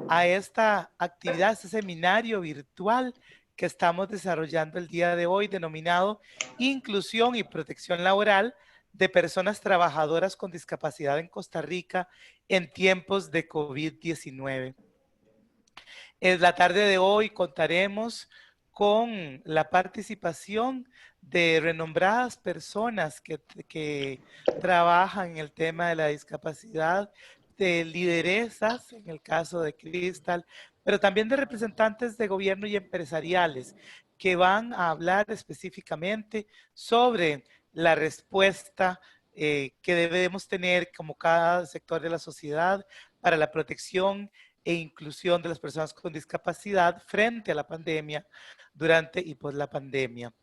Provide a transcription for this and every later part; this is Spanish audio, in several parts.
a esta actividad, este seminario virtual que estamos desarrollando el día de hoy, denominado Inclusión y Protección Laboral de Personas Trabajadoras con Discapacidad en Costa Rica en tiempos de COVID-19. En la tarde de hoy contaremos con la participación de renombradas personas que trabajan en el tema de la discapacidad, de lideresas, en el caso de Crystal, pero también de representantes de gobierno y empresariales que van a hablar específicamente sobre la respuesta que debemos tener como cada sector de la sociedad para la protección e inclusión de las personas con discapacidad frente a la pandemia, durante y post la pandemia.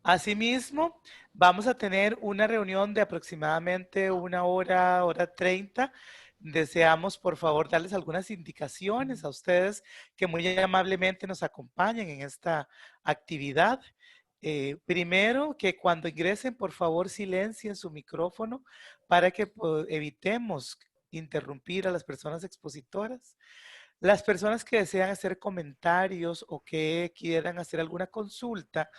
Asimismo, vamos a tener una reunión de aproximadamente 1 hora, hora 30. Deseamos, por favor, darles algunas indicaciones a ustedes que muy amablemente nos acompañen en esta actividad. Primero, que cuando ingresen, por favor, silencien su micrófono para que evitemos interrumpir a las personas expositoras. Las personas que desean hacer comentarios o que quieran hacer alguna consulta,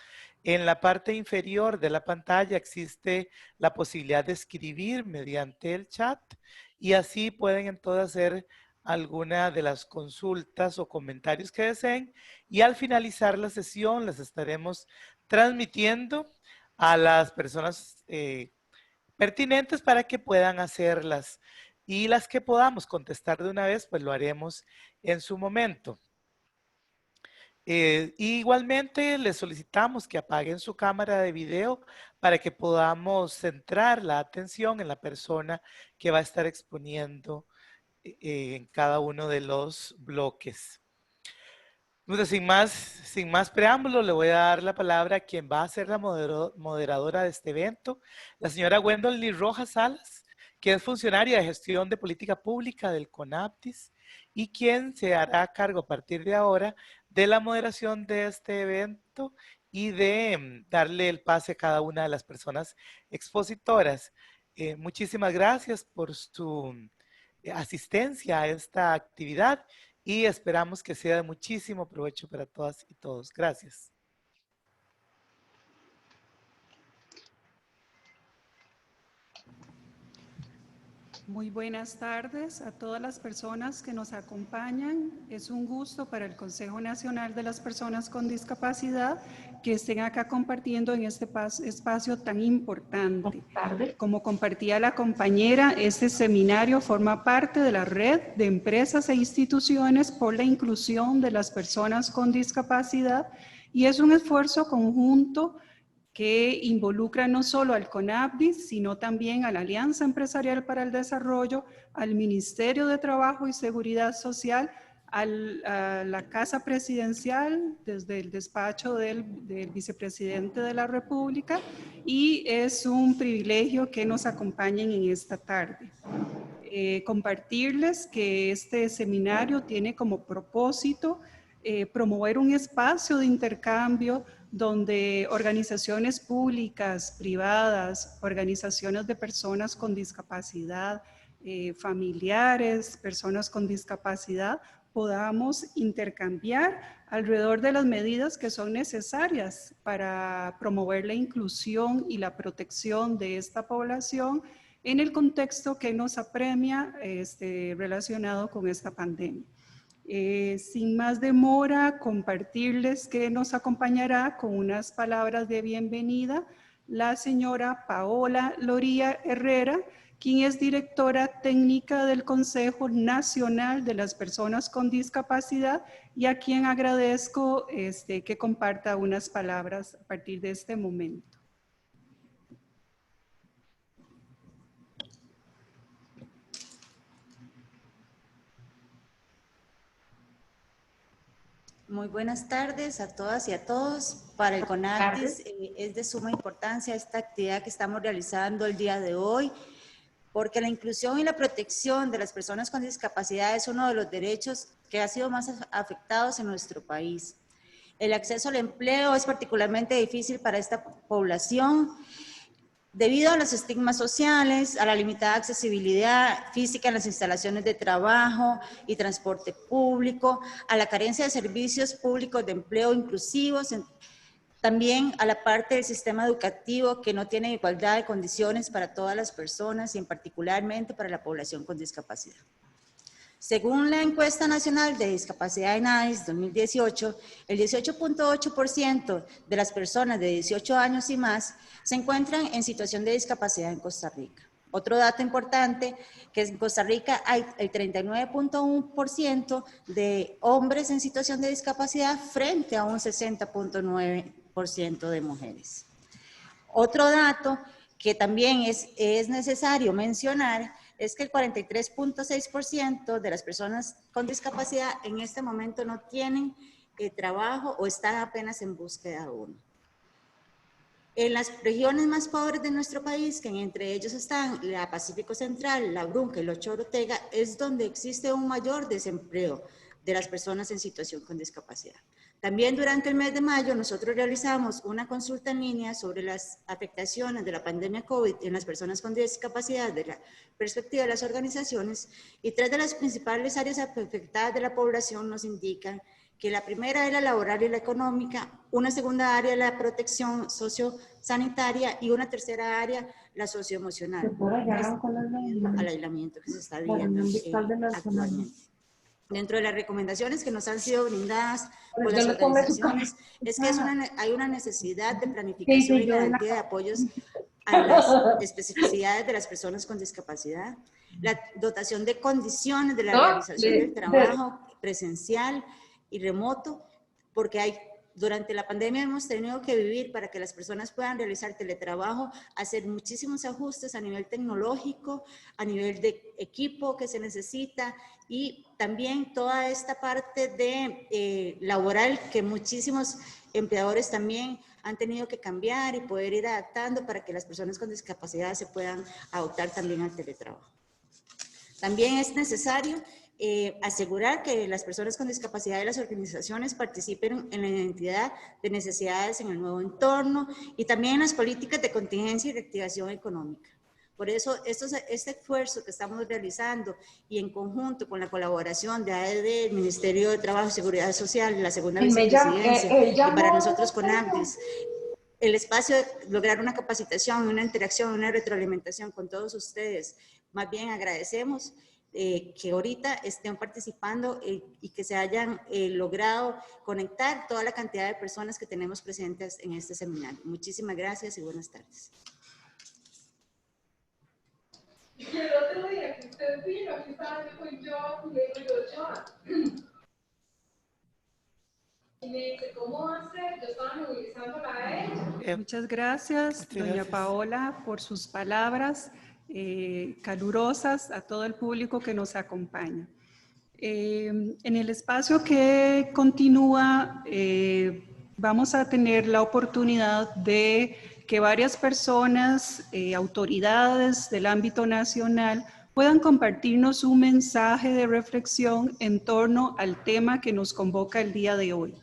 en la parte inferior de la pantalla existe la posibilidad de escribir mediante el chat y así pueden entonces hacer alguna de las consultas o comentarios que deseen y al finalizar la sesión les estaremos transmitiendo a las personas pertinentes para que puedan hacerlas y las que podamos contestar de una vez, pues lo haremos en su momento. Igualmente les solicitamos que apaguen su cámara de video para que podamos centrar la atención en la persona que va a estar exponiendo en cada uno de los bloques. Entonces, sin más preámbulo, le voy a dar la palabra a quien va a ser la moderadora de este evento, la señora Gwendolyn Rojas Salas, que es funcionaria de gestión de política pública del CONAPTIS y quien se hará cargo a partir de ahora de la moderación de este evento y de darle el pase a cada una de las personas expositoras. Muchísimas gracias por su asistencia a esta actividad y esperamos que sea de muchísimo provecho para todas y todos. Gracias. Muy buenas tardes a todas las personas que nos acompañan. Es un gusto para el Consejo Nacional de las Personas con Discapacidad que estén acá compartiendo en este espacio tan importante. Como compartía la compañera, este seminario forma parte de la red de empresas e instituciones por la inclusión de las personas con discapacidad y es un esfuerzo conjunto que involucra no solo al CONAPDIS, sino también a la Alianza Empresarial para el Desarrollo, al Ministerio de Trabajo y Seguridad Social, a la Casa Presidencial, desde el despacho del Vicepresidente de la República, y es un privilegio que nos acompañen en esta tarde. Compartirles que este seminario tiene como propósito promover un espacio de intercambio donde organizaciones públicas, privadas, organizaciones de personas con discapacidad, familiares, personas con discapacidad, podamos intercambiar alrededor de las medidas que son necesarias para promover la inclusión y la protección de esta población en el contexto que nos apremia relacionado con esta pandemia. Sin más demora, compartirles que nos acompañará con unas palabras de bienvenida la señora Paola Loría Herrera, quien es directora técnica del Consejo Nacional de las Personas con Discapacidad y a quien agradezco que comparta unas palabras a partir de este momento. Muy buenas tardes a todas y a todos. Para el CONAPTIS es de suma importancia esta actividad que estamos realizando el día de hoy, porque la inclusión y la protección de las personas con discapacidad es uno de los derechos que ha sido más afectados en nuestro país. El acceso al empleo es particularmente difícil para esta población, Debido a los estigmas sociales, a la limitada accesibilidad física en las instalaciones de trabajo y transporte público, a la carencia de servicios públicos de empleo inclusivos, también a la parte del sistema educativo que no tiene igualdad de condiciones para todas las personas y en particularmente para la población con discapacidad. Según la encuesta nacional de discapacidad ENADIS 2018, el 18.8% de las personas de 18 años y más se encuentran en situación de discapacidad en Costa Rica. Otro dato importante, que en Costa Rica hay el 39.1% de hombres en situación de discapacidad frente a un 60.9% de mujeres. Otro dato que también es necesario mencionar es que el 43.6% de las personas con discapacidad en este momento no tienen trabajo o están apenas en búsqueda de uno. En las regiones más pobres de nuestro país, que entre ellos están la Pacífico Central, la Brunca y la Ocho Ortega, es donde existe un mayor desempleo de las personas en situación con discapacidad. También durante el mes de mayo nosotros realizamos una consulta en línea sobre las afectaciones de la pandemia COVID en las personas con discapacidad de la perspectiva de las organizaciones y 3 de las principales áreas afectadas de la población nos indican que la primera es la laboral y la económica, una segunda área la protección sociosanitaria y una tercera área la socioemocional, al aislamiento que se está viviendo actualmente. Dentro de las recomendaciones que nos han sido brindadas por las organizaciones es que hay una necesidad de planificación y garantía de apoyos a las especificidades de las personas con discapacidad, la dotación de condiciones de la realización del trabajo presencial y remoto, porque durante la pandemia hemos tenido que vivir para que las personas puedan realizar teletrabajo, hacer muchísimos ajustes a nivel tecnológico, a nivel de equipo que se necesita y también toda esta parte de laboral que muchísimos empleadores también han tenido que cambiar y poder ir adaptando para que las personas con discapacidad se puedan adoptar también al teletrabajo. También es necesario asegurar que las personas con discapacidad y las organizaciones participen en la identidad de necesidades en el nuevo entorno y también en las políticas de contingencia y reactivación económica. Por eso, este esfuerzo que estamos realizando y en conjunto con la colaboración de AED, el Ministerio de Trabajo y Seguridad Social, la segunda vicepresidencia, y para nosotros con ACDIS, el espacio de lograr una capacitación, una interacción, una retroalimentación con todos ustedes. Más bien agradecemos que ahorita estén participando y que se hayan logrado conectar toda la cantidad de personas que tenemos presentes en este seminario. Muchísimas gracias y buenas tardes. El otro día que usted vino, aquí estaba yo, y me dice, ¿cómo va a ser? Yo estaba movilizándola a ella. Muchas gracias, doña Paola, por sus palabras calurosas a todo el público que nos acompaña. En el espacio que continúa, vamos a tener la oportunidad de que varias personas, autoridades del ámbito nacional, puedan compartirnos un mensaje de reflexión en torno al tema que nos convoca el día de hoy.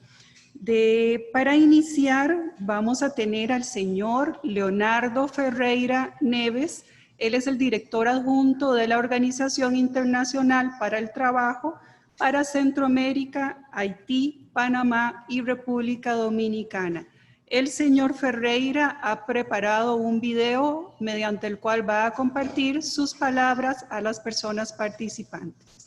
Para iniciar, vamos a tener al señor Leonardo Ferreira Neves. Él es el director adjunto de la Organización Internacional para el Trabajo para Centroamérica, Haití, Panamá y República Dominicana. El señor Ferreira ha preparado un video mediante el cual va a compartir sus palabras a las personas participantes.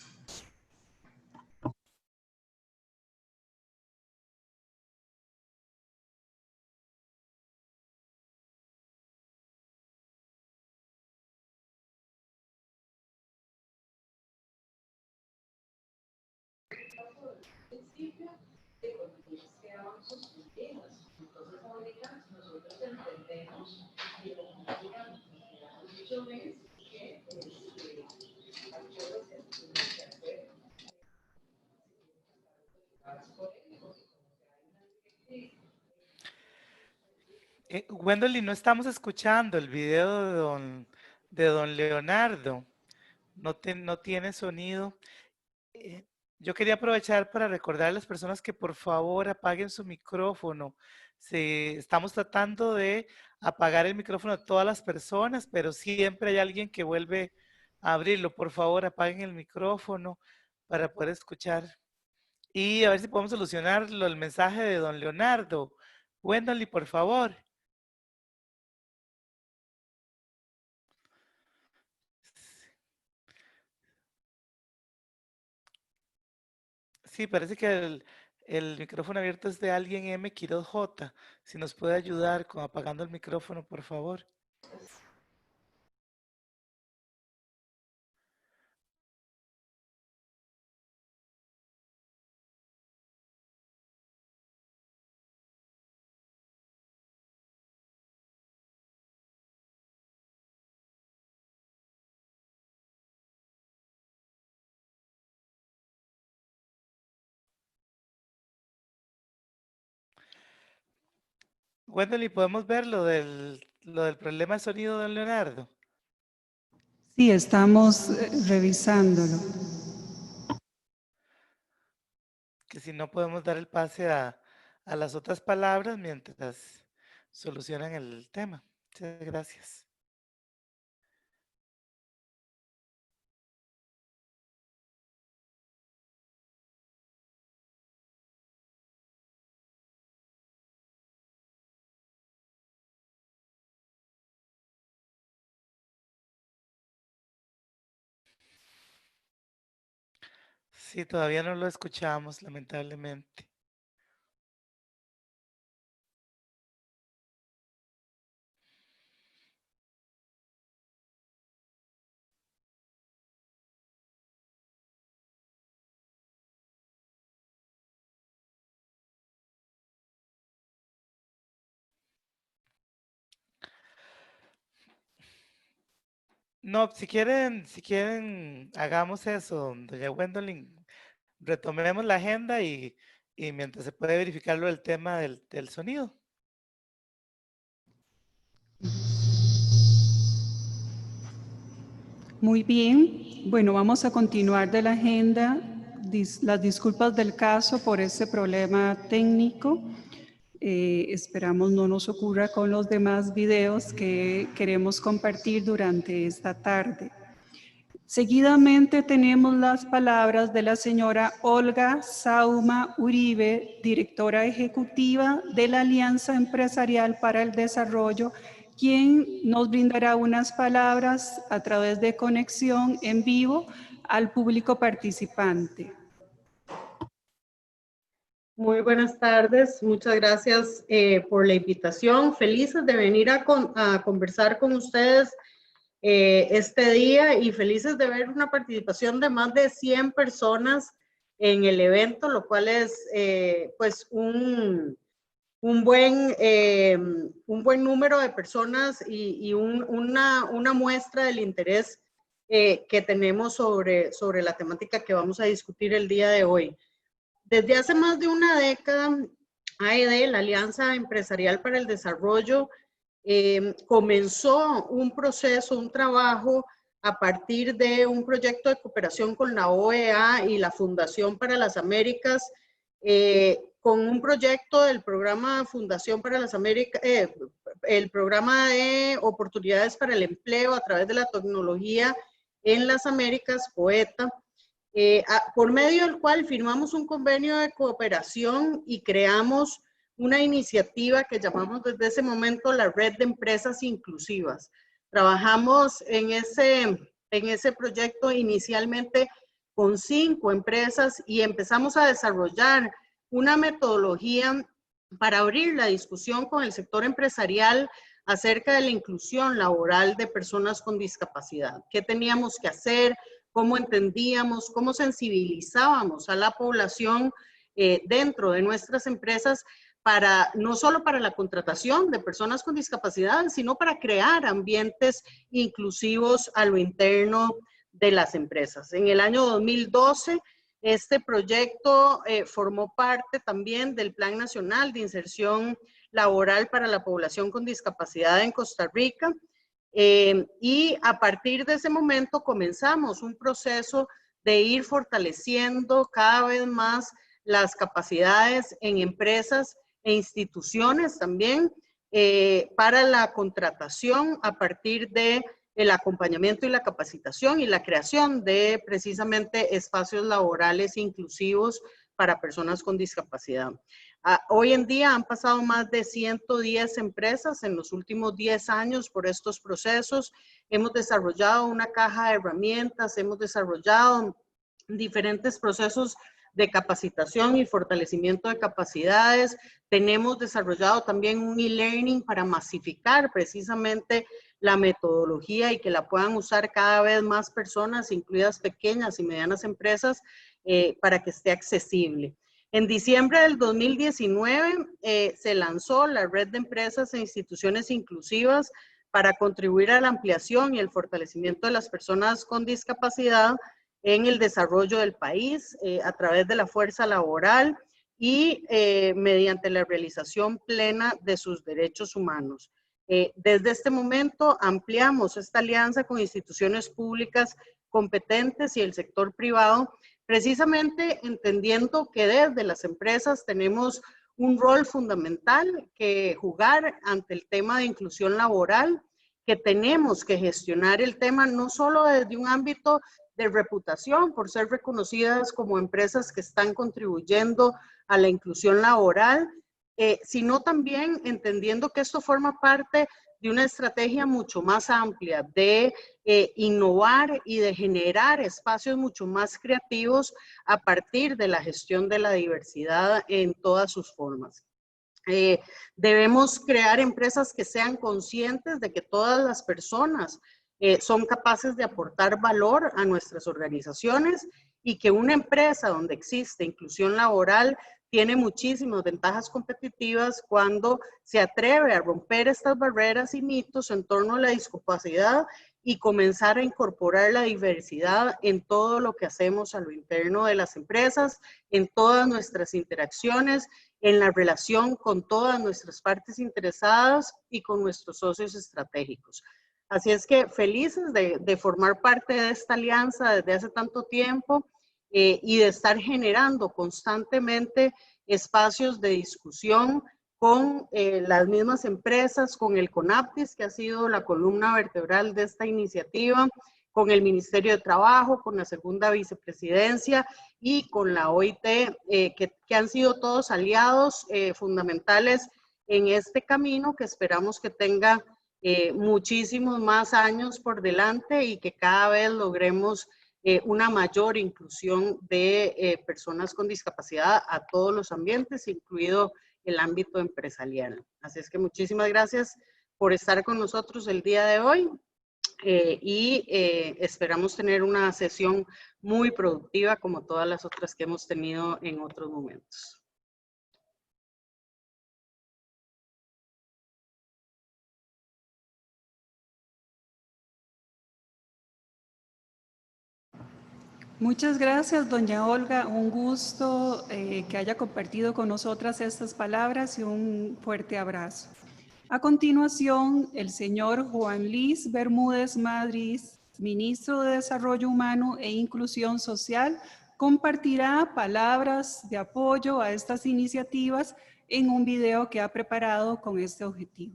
Principio de economías que van sostenidas. Entonces, ahorita nosotros entendemos que la economía mucho es que las cosas que se tienen que hacer Gwendolyn, no estamos escuchando el video de don Leonardo. No tiene sonido. Yo quería aprovechar para recordar a las personas que por favor apaguen su micrófono. Estamos tratando de apagar el micrófono de todas las personas, pero siempre hay alguien que vuelve a abrirlo. Por favor, apaguen el micrófono para poder escuchar. Y a ver si podemos solucionar el mensaje de don Leonardo. Wendolyn, por favor. Sí, parece que el micrófono abierto es de alguien M. Quiroz J. Si nos puede ayudar con apagando el micrófono, por favor. Wendolyn, ¿podemos ver lo del problema de sonido de don Leonardo? Sí, estamos revisándolo. Que si no podemos dar el pase a las otras palabras mientras solucionan el tema. Muchas gracias. Sí, todavía no lo escuchamos, lamentablemente. No, si quieren, hagamos eso, doña Wendolyn, retomemos la agenda y mientras se puede verificar lo del tema del sonido. Muy bien. Bueno, vamos a continuar de la agenda. Las disculpas del caso por este problema técnico. Esperamos no nos ocurra con los demás videos que queremos compartir durante esta tarde. Seguidamente tenemos las palabras de la señora Olga Sauma Uribe, directora ejecutiva de la Alianza Empresarial para el Desarrollo, quien nos brindará unas palabras a través de conexión en vivo al público participante. Muy buenas tardes, muchas gracias por la invitación. Felices de venir a conversar con ustedes este día y felices de ver una participación de más de 100 personas en el evento, lo cual es pues un buen número de personas y una muestra del interés que tenemos sobre la temática que vamos a discutir el día de hoy. Desde hace más de una década, AED, la Alianza Empresarial para el Desarrollo, comenzó un proceso, un trabajo a partir de un proyecto de cooperación con la OEA y la Fundación para las Américas, con un proyecto del programa Fundación para las Américas, el programa de oportunidades para el empleo a través de la tecnología en las Américas, POETA, por medio del cual firmamos un convenio de cooperación y creamos una iniciativa que llamamos desde ese momento la Red de Empresas Inclusivas. Trabajamos en ese proyecto inicialmente con 5 empresas y empezamos a desarrollar una metodología para abrir la discusión con el sector empresarial acerca de la inclusión laboral de personas con discapacidad. ¿Qué teníamos que hacer? ¿Cómo entendíamos? ¿Cómo sensibilizábamos a la población dentro de nuestras empresas para, no solo para la contratación de personas con discapacidad, sino para crear ambientes inclusivos a lo interno de las empresas? En el año 2012, este proyecto formó parte también del Plan Nacional de Inserción Laboral para la Población con Discapacidad en Costa Rica. Y a partir de ese momento comenzamos un proceso de ir fortaleciendo cada vez más las capacidades en empresas e instituciones también para la contratación a partir de el acompañamiento y la capacitación y la creación de precisamente espacios laborales inclusivos para personas con discapacidad. Hoy en día han pasado más de 110 empresas en los últimos 10 años por estos procesos. Hemos desarrollado una caja de herramientas, hemos desarrollado diferentes procesos de capacitación y fortalecimiento de capacidades. Tenemos desarrollado también un e-learning para masificar precisamente la metodología y que la puedan usar cada vez más personas, incluidas pequeñas y medianas empresas, para que esté accesible. En diciembre del 2019 se lanzó la Red de Empresas e Instituciones Inclusivas para contribuir a la ampliación y el fortalecimiento de las personas con discapacidad en el desarrollo del país a través de la fuerza laboral y mediante la realización plena de sus derechos humanos. Desde este momento ampliamos esta alianza con instituciones públicas competentes y el sector privado, precisamente entendiendo que desde las empresas tenemos un rol fundamental que jugar ante el tema de inclusión laboral, que tenemos que gestionar el tema no solo desde un ámbito de reputación por ser reconocidas como empresas que están contribuyendo a la inclusión laboral, sino también entendiendo que esto forma parte de una estrategia mucho más amplia de innovar y de generar espacios mucho más creativos a partir de la gestión de la diversidad en todas sus formas. Debemos crear empresas que sean conscientes de que todas las personas son capaces de aportar valor a nuestras organizaciones y que una empresa donde existe inclusión laboral tiene muchísimas ventajas competitivas cuando se atreve a romper estas barreras y mitos en torno a la discapacidad y comenzar a incorporar la diversidad en todo lo que hacemos a lo interno de las empresas, en todas nuestras interacciones, en la relación con todas nuestras partes interesadas y con nuestros socios estratégicos. Así es que felices de formar parte de esta alianza desde hace tanto tiempo y de estar generando constantemente espacios de discusión con las mismas empresas, con el CONAPTIS, que ha sido la columna vertebral de esta iniciativa, con el Ministerio de Trabajo, con la segunda vicepresidencia y con la OIT, que han sido todos aliados fundamentales en este camino que esperamos que tenga muchísimos más años por delante y que cada vez logremos una mayor inclusión de personas con discapacidad a todos los ambientes, incluido el ámbito empresarial. Así es que muchísimas gracias por estar con nosotros el día de hoy y esperamos tener una sesión muy productiva como todas las otras que hemos tenido en otros momentos. Muchas gracias, doña Olga. Un gusto que haya compartido con nosotras estas palabras y un fuerte abrazo. A continuación, el señor Juan Luis Bermúdez Madrid, ministro de Desarrollo Humano e Inclusión Social, compartirá palabras de apoyo a estas iniciativas en un video que ha preparado con este objetivo.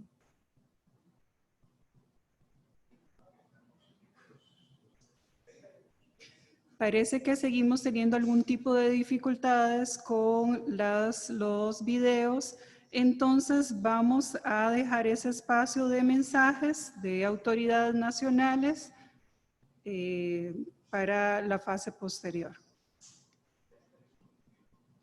Parece que seguimos teniendo algún tipo de dificultades con los videos, entonces vamos a dejar ese espacio de mensajes de autoridades nacionales para la fase posterior.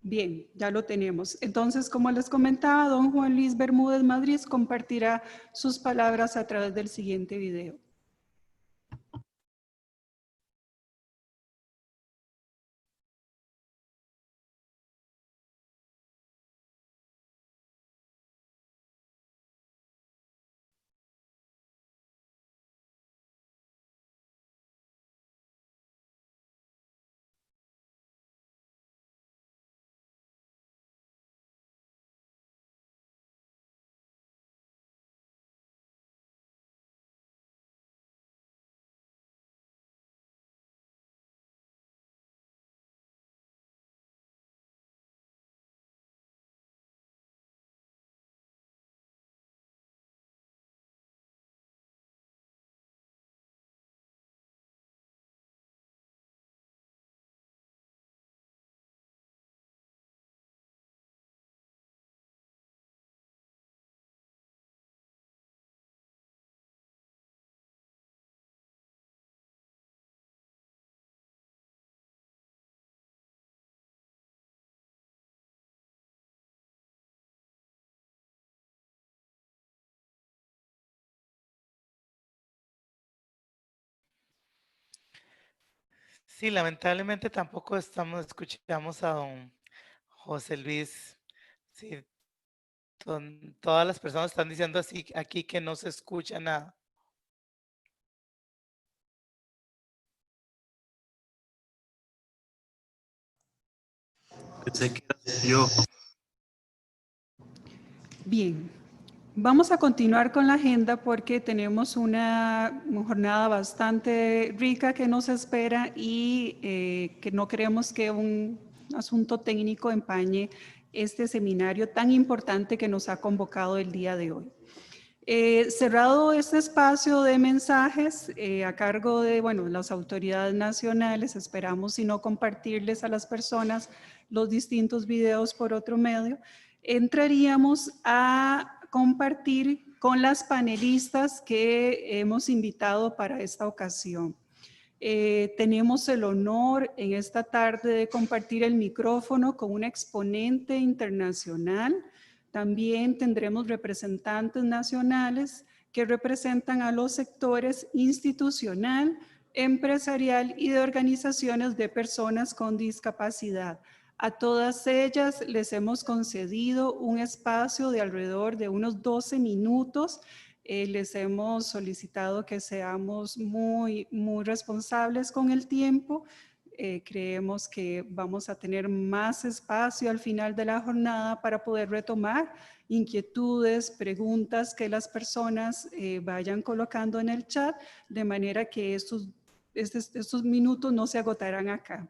Bien, ya lo tenemos. Entonces, como les comentaba, don Juan Luis Bermúdez Madrid compartirá sus palabras a través del siguiente video. Sí, lamentablemente tampoco escuchamos a don José Luis. Sí, todas las personas están diciendo así aquí que no se escucha nada. Pensé que era yo. Bien, vamos a continuar con la agenda porque tenemos una jornada bastante rica que nos espera y que no queremos que un asunto técnico empañe este seminario tan importante que nos ha convocado el día de hoy. Cerrado este espacio de mensajes a cargo de las autoridades nacionales, esperamos si no compartirles a las personas los distintos videos por otro medio, entraríamos a compartir con las panelistas que hemos invitado para esta ocasión. Tenemos el honor en esta tarde de compartir el micrófono con una exponente internacional. También tendremos representantes nacionales que representan a los sectores institucional, empresarial y de organizaciones de personas con discapacidad. A todas ellas les hemos concedido un espacio de alrededor de unos 12 minutos. Les hemos solicitado que seamos muy responsables con el tiempo. Creemos que vamos a tener más espacio al final de la jornada para poder retomar inquietudes, preguntas que las personas vayan colocando en el chat, de manera que estos minutos no se agotarán acá.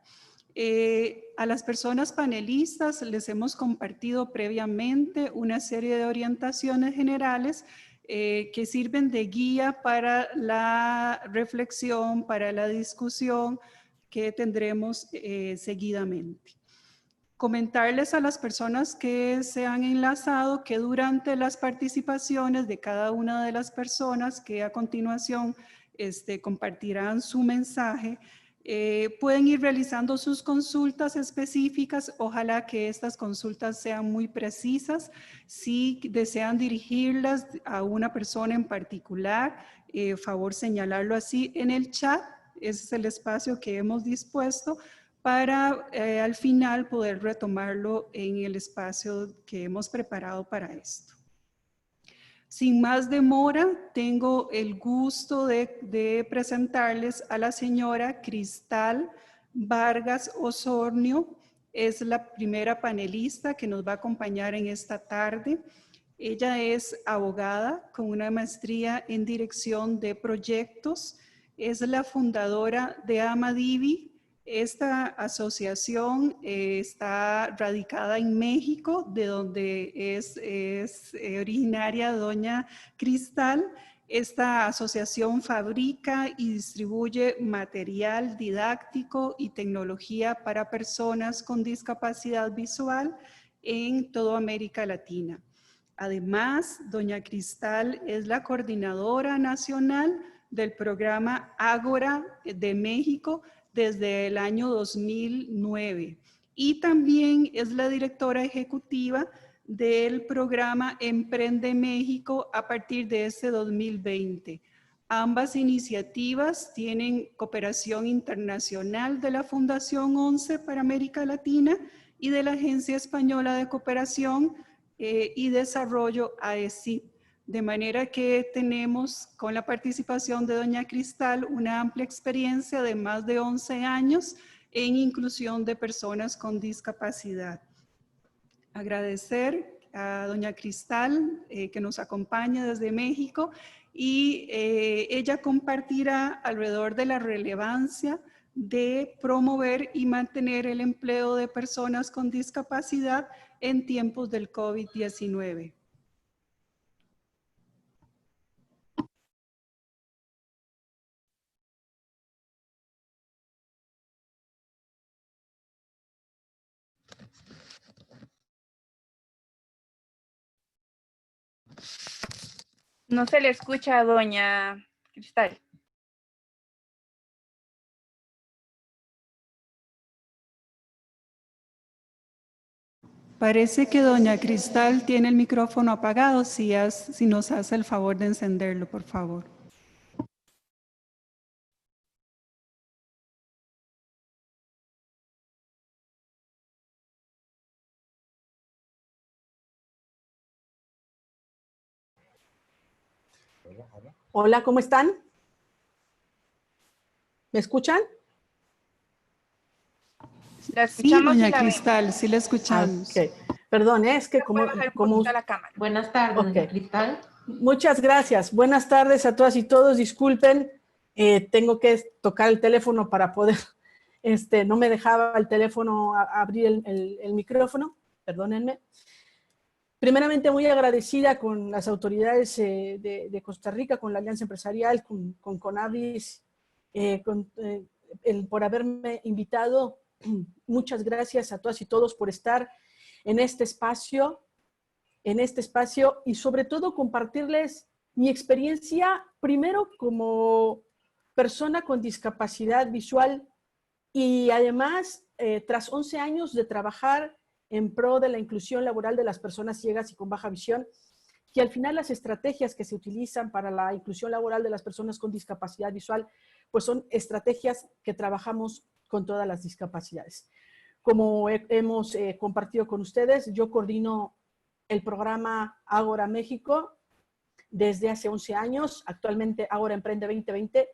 A las personas panelistas les hemos compartido previamente una serie de orientaciones generales que sirven de guía para la reflexión, para la discusión que tendremos seguidamente. Comentarles a las personas que se han enlazado que durante las participaciones de cada una de las personas que a continuación compartirán su mensaje, pueden ir realizando sus consultas específicas. Ojalá que estas consultas sean muy precisas. Si desean dirigirlas a una persona en particular, favor señalarlo así en el chat. Ese es el espacio que hemos dispuesto para al final poder retomarlo en el espacio que hemos preparado para esto. Sin más demora, tengo el gusto de presentarles a la señora Cristal Vargas Osornio. Es la primera panelista que nos va a acompañar en esta tarde. Ella es abogada con una maestría en dirección de proyectos. Es la fundadora de Amadivi. Esta asociación está radicada en México, de donde es originaria doña Cristal. Esta asociación fabrica y distribuye material didáctico y tecnología para personas con discapacidad visual en toda América Latina. Además, doña Cristal es la coordinadora nacional del programa Ágora de México desde el año 2009 y también es la directora ejecutiva del programa Emprende México a partir de este 2020. Ambas iniciativas tienen cooperación internacional de la Fundación 11 para América Latina y de la Agencia Española de Cooperación y Desarrollo AECID. De manera que tenemos con la participación de doña Cristal una amplia experiencia de más de 11 años en inclusión de personas con discapacidad. Agradecer a doña Cristal que nos acompaña desde México y ella compartirá alrededor de la relevancia de promover y mantener el empleo de personas con discapacidad en tiempos del COVID-19. No se le escucha a doña Cristal. Parece que doña Cristal tiene el micrófono apagado. Si nos hace el favor de encenderlo, por favor. Hola, ¿cómo están? ¿Me escuchan? La Sí, escuchamos y doña la vemos. Cristal, sí la escuchamos. Ok. Perdón, es que Puede bajar un poquito la cámara. Buenas tardes, doña Cristal. Muchas gracias. Buenas tardes a todas y todos. Disculpen, tengo que tocar el teléfono para poder, no me dejaba el teléfono abrir el micrófono, perdónenme. Primeramente, muy agradecida con las autoridades de Costa Rica, con la Alianza Empresarial, con CONAVIS, por haberme invitado. Muchas gracias a todas y todos por estar en este espacio y sobre todo compartirles mi experiencia, primero como persona con discapacidad visual y además tras 11 años de trabajar en pro de la inclusión laboral de las personas ciegas y con baja visión, que al final las estrategias que se utilizan para la inclusión laboral de las personas con discapacidad visual, pues son estrategias que trabajamos con todas las discapacidades. Como hemos compartido con ustedes, yo coordino el programa Ágora México desde hace 11 años, actualmente Ágora Emprende 2020,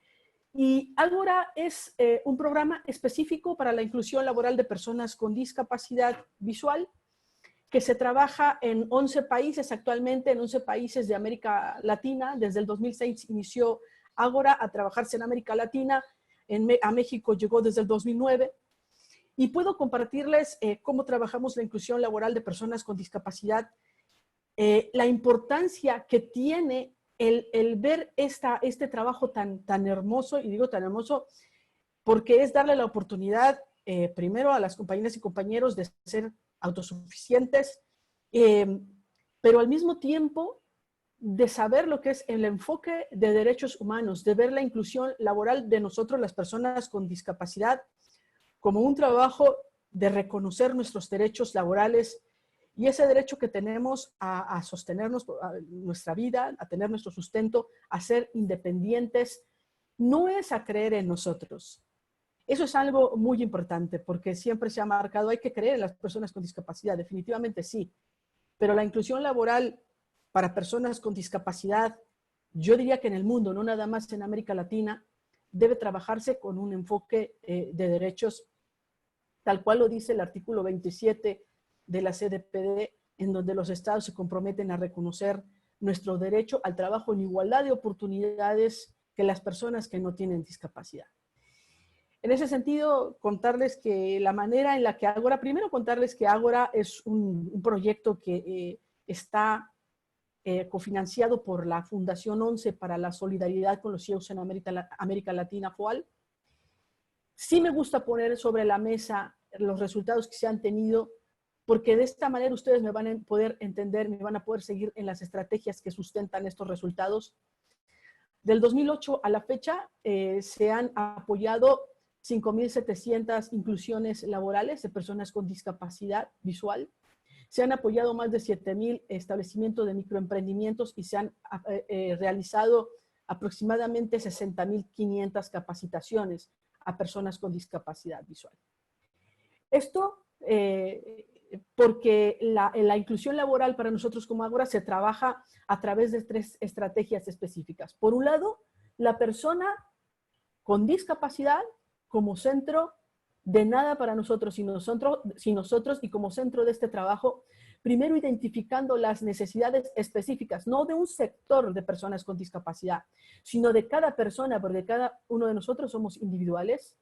y Ágora es un programa específico para la inclusión laboral de personas con discapacidad visual, que se trabaja en 11 países actualmente, en 11 países de América Latina. Desde el 2006 inició Ágora a trabajarse en América Latina, a México llegó desde el 2009, y puedo compartirles cómo trabajamos la inclusión laboral de personas con discapacidad, la importancia que tiene el ver este trabajo tan hermoso, y digo tan hermoso porque es darle la oportunidad primero a las compañeras y compañeros de ser autosuficientes, pero al mismo tiempo de saber lo que es el enfoque de derechos humanos, de ver la inclusión laboral de nosotros, las personas con discapacidad, como un trabajo de reconocer nuestros derechos laborales y ese derecho que tenemos a sostenernos nuestra vida, a tener nuestro sustento, a ser independientes, no es a creer en nosotros. Eso es algo muy importante porque siempre se ha marcado, hay que creer en las personas con discapacidad, definitivamente sí, pero la inclusión laboral para personas con discapacidad, yo diría que en el mundo, no nada más en América Latina, debe trabajarse con un enfoque de derechos, tal cual lo dice el artículo 27 de la CDPD, en donde los estados se comprometen a reconocer nuestro derecho al trabajo en igualdad de oportunidades que las personas que no tienen discapacidad. En ese sentido, contarles que la manera en la que Ágora, primero contarles que Ágora es un proyecto que está cofinanciado por la Fundación 11 para la Solidaridad con los Ciegos en América Latina, FOAL. Sí me gusta poner sobre la mesa los resultados que se han tenido, porque de esta manera ustedes me van a poder entender, me van a poder seguir en las estrategias que sustentan estos resultados. Del 2008 a la fecha se han apoyado 5.700 inclusiones laborales de personas con discapacidad visual. Se han apoyado más de 7.000 establecimientos de microemprendimientos y se han realizado aproximadamente 60.500 capacitaciones a personas con discapacidad visual. Esto porque la inclusión laboral para nosotros como Ágora se trabaja a través de 3 estrategias específicas. Por un lado, la persona con discapacidad como centro de nada para nosotros, nosotros y como centro de este trabajo, primero identificando las necesidades específicas, no de un sector de personas con discapacidad, sino de cada persona, porque cada uno de nosotros somos individuales,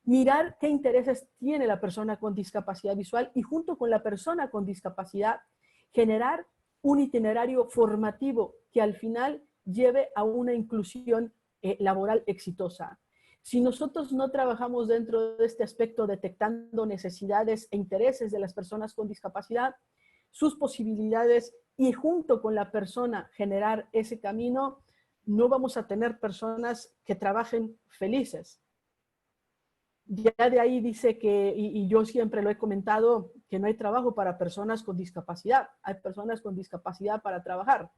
mirar qué intereses tiene la persona con discapacidad visual y junto con la persona con discapacidad generar un itinerario formativo que al final lleve a una inclusión laboral exitosa. Si nosotros no trabajamos dentro de este aspecto detectando necesidades e intereses de las personas con discapacidad, sus posibilidades y junto con la persona generar ese camino, no vamos a tener personas que trabajen felices. Ya de ahí dice que, y yo siempre lo he comentado, que no hay trabajo para personas con discapacidad, hay personas con discapacidad para trabajar.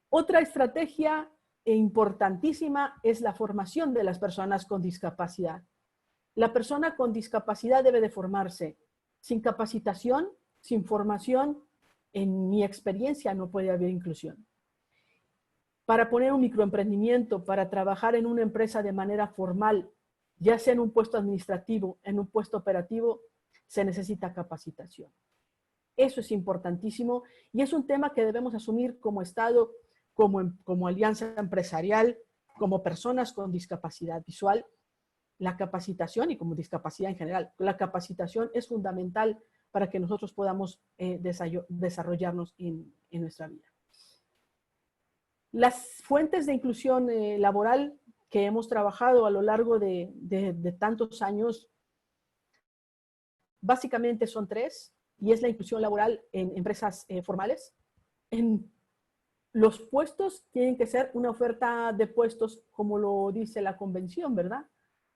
Otra estrategia importantísima es la formación de las personas con discapacidad. La persona con discapacidad debe de formarse. Sin capacitación, sin formación, en mi experiencia no puede haber inclusión. para poner un microemprendimiento, para trabajar en una empresa de manera formal, ya sea en un puesto administrativo, en un puesto operativo, se necesita capacitación. Eso es importantísimo y es un tema que debemos asumir como Estado, como alianza empresarial, como personas con discapacidad visual. La capacitación y como discapacidad en general, la capacitación es fundamental para que nosotros podamos desarrollarnos en nuestra vida. Las fuentes de inclusión laboral que hemos trabajado a lo largo de tantos años, básicamente son tres, y es la inclusión laboral en empresas formales. En los puestos tienen que ser una oferta de puestos, como lo dice la convención, ¿verdad?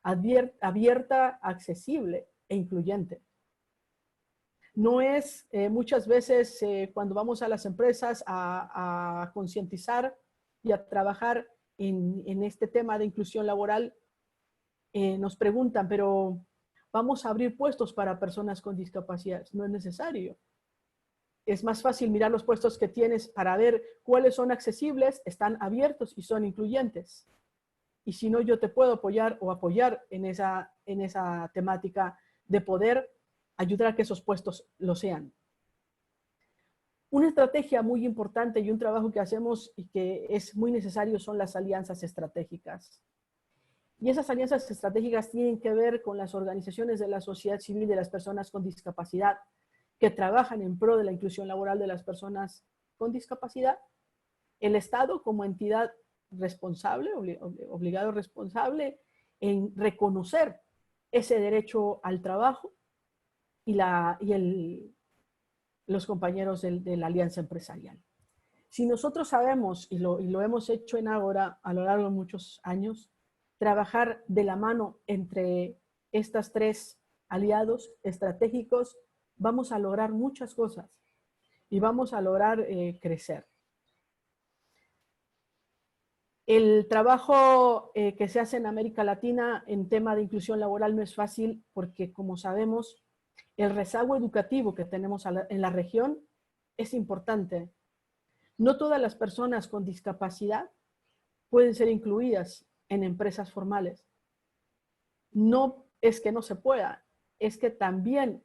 Abierta, accesible e incluyente. No es muchas veces cuando vamos a las empresas a concientizar y a trabajar en este tema de inclusión laboral, nos preguntan, pero vamos a abrir puestos para personas con discapacidad. No es necesario. Es más fácil mirar los puestos que tienes para ver cuáles son accesibles, están abiertos y son incluyentes. Y si no, yo te puedo apoyar o apoyar en esa temática de poder ayudar a que esos puestos lo sean. Una estrategia muy importante y un trabajo que hacemos y que es muy necesario son las alianzas estratégicas. Y esas alianzas estratégicas tienen que ver con las organizaciones de la sociedad civil de las personas con discapacidad que trabajan en pro de la inclusión laboral de las personas con discapacidad, el Estado como entidad responsable, obligado responsable en reconocer ese derecho al trabajo y los compañeros de la alianza empresarial. Si nosotros sabemos, y lo hemos hecho en Ágora a lo largo de muchos años, trabajar de la mano entre estas tres aliados estratégicos, vamos a lograr muchas cosas y vamos a lograr crecer. El trabajo que se hace en América Latina en tema de inclusión laboral no es fácil porque, como sabemos, el rezago educativo que tenemos en la región es importante. No todas las personas con discapacidad pueden ser incluidas en empresas formales. No es que no se pueda, es que también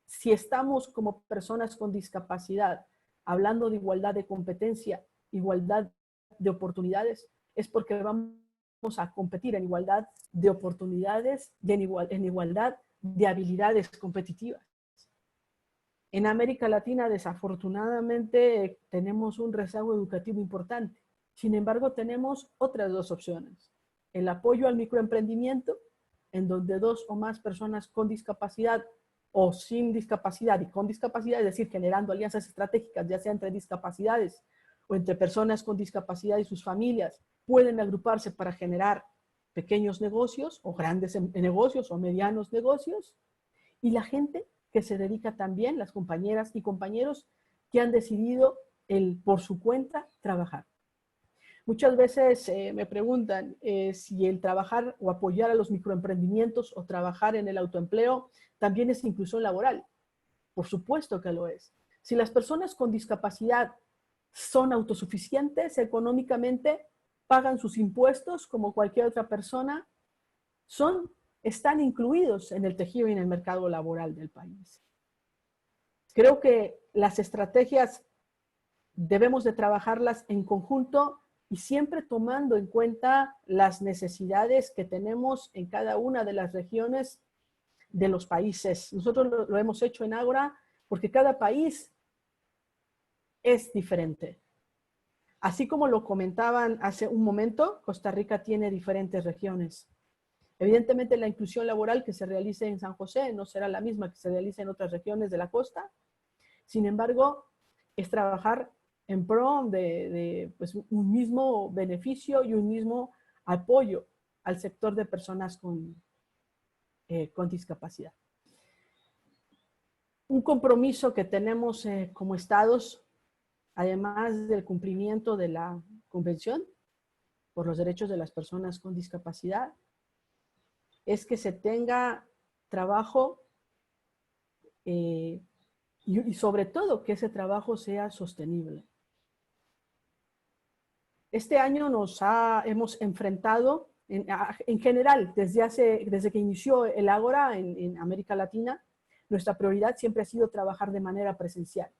si estamos como personas con discapacidad hablando de igualdad de competencia, igualdad de oportunidades, es porque vamos a competir en igualdad de oportunidades, en igualdad de habilidades competitivas. En América Latina, desafortunadamente, tenemos un rezago educativo importante. Sin embargo, tenemos otras dos opciones. El apoyo al microemprendimiento, en donde dos o más personas con discapacidad o sin discapacidad y con discapacidad, es decir, generando alianzas estratégicas, ya sea entre discapacidades o entre personas con discapacidad y sus familias, pueden agruparse para generar pequeños negocios o grandes negocios o medianos negocios, y la gente que se dedica también, las compañeras y compañeros que han decidido por su cuenta trabajar. Muchas veces me preguntan si el trabajar o apoyar a los microemprendimientos o trabajar en el autoempleo también es inclusión laboral. Por supuesto que lo es. Si las personas con discapacidad son autosuficientes económicamente, pagan sus impuestos como cualquier otra persona, están incluidos en el tejido y en el mercado laboral del país. Creo que las estrategias debemos de trabajarlas en conjunto y siempre tomando en cuenta las necesidades que tenemos en cada una de las regiones de los países. Nosotros lo hemos hecho en Ágora porque cada país es diferente. Así como lo comentaban hace un momento, Costa Rica tiene diferentes regiones. Evidentemente la inclusión laboral que se realice en San José no será la misma que se realice en otras regiones de la costa. Sin embargo, es trabajar en pro de pues, un mismo beneficio y un mismo apoyo al sector de personas con discapacidad. Un compromiso que tenemos como estados, además del cumplimiento de la Convención por los Derechos de las Personas con Discapacidad, es que se tenga trabajo y sobre todo que ese trabajo sea sostenible. Este año hemos enfrentado, en general, desde que inició el Ágora en América Latina, nuestra prioridad siempre ha sido trabajar de manera presencial.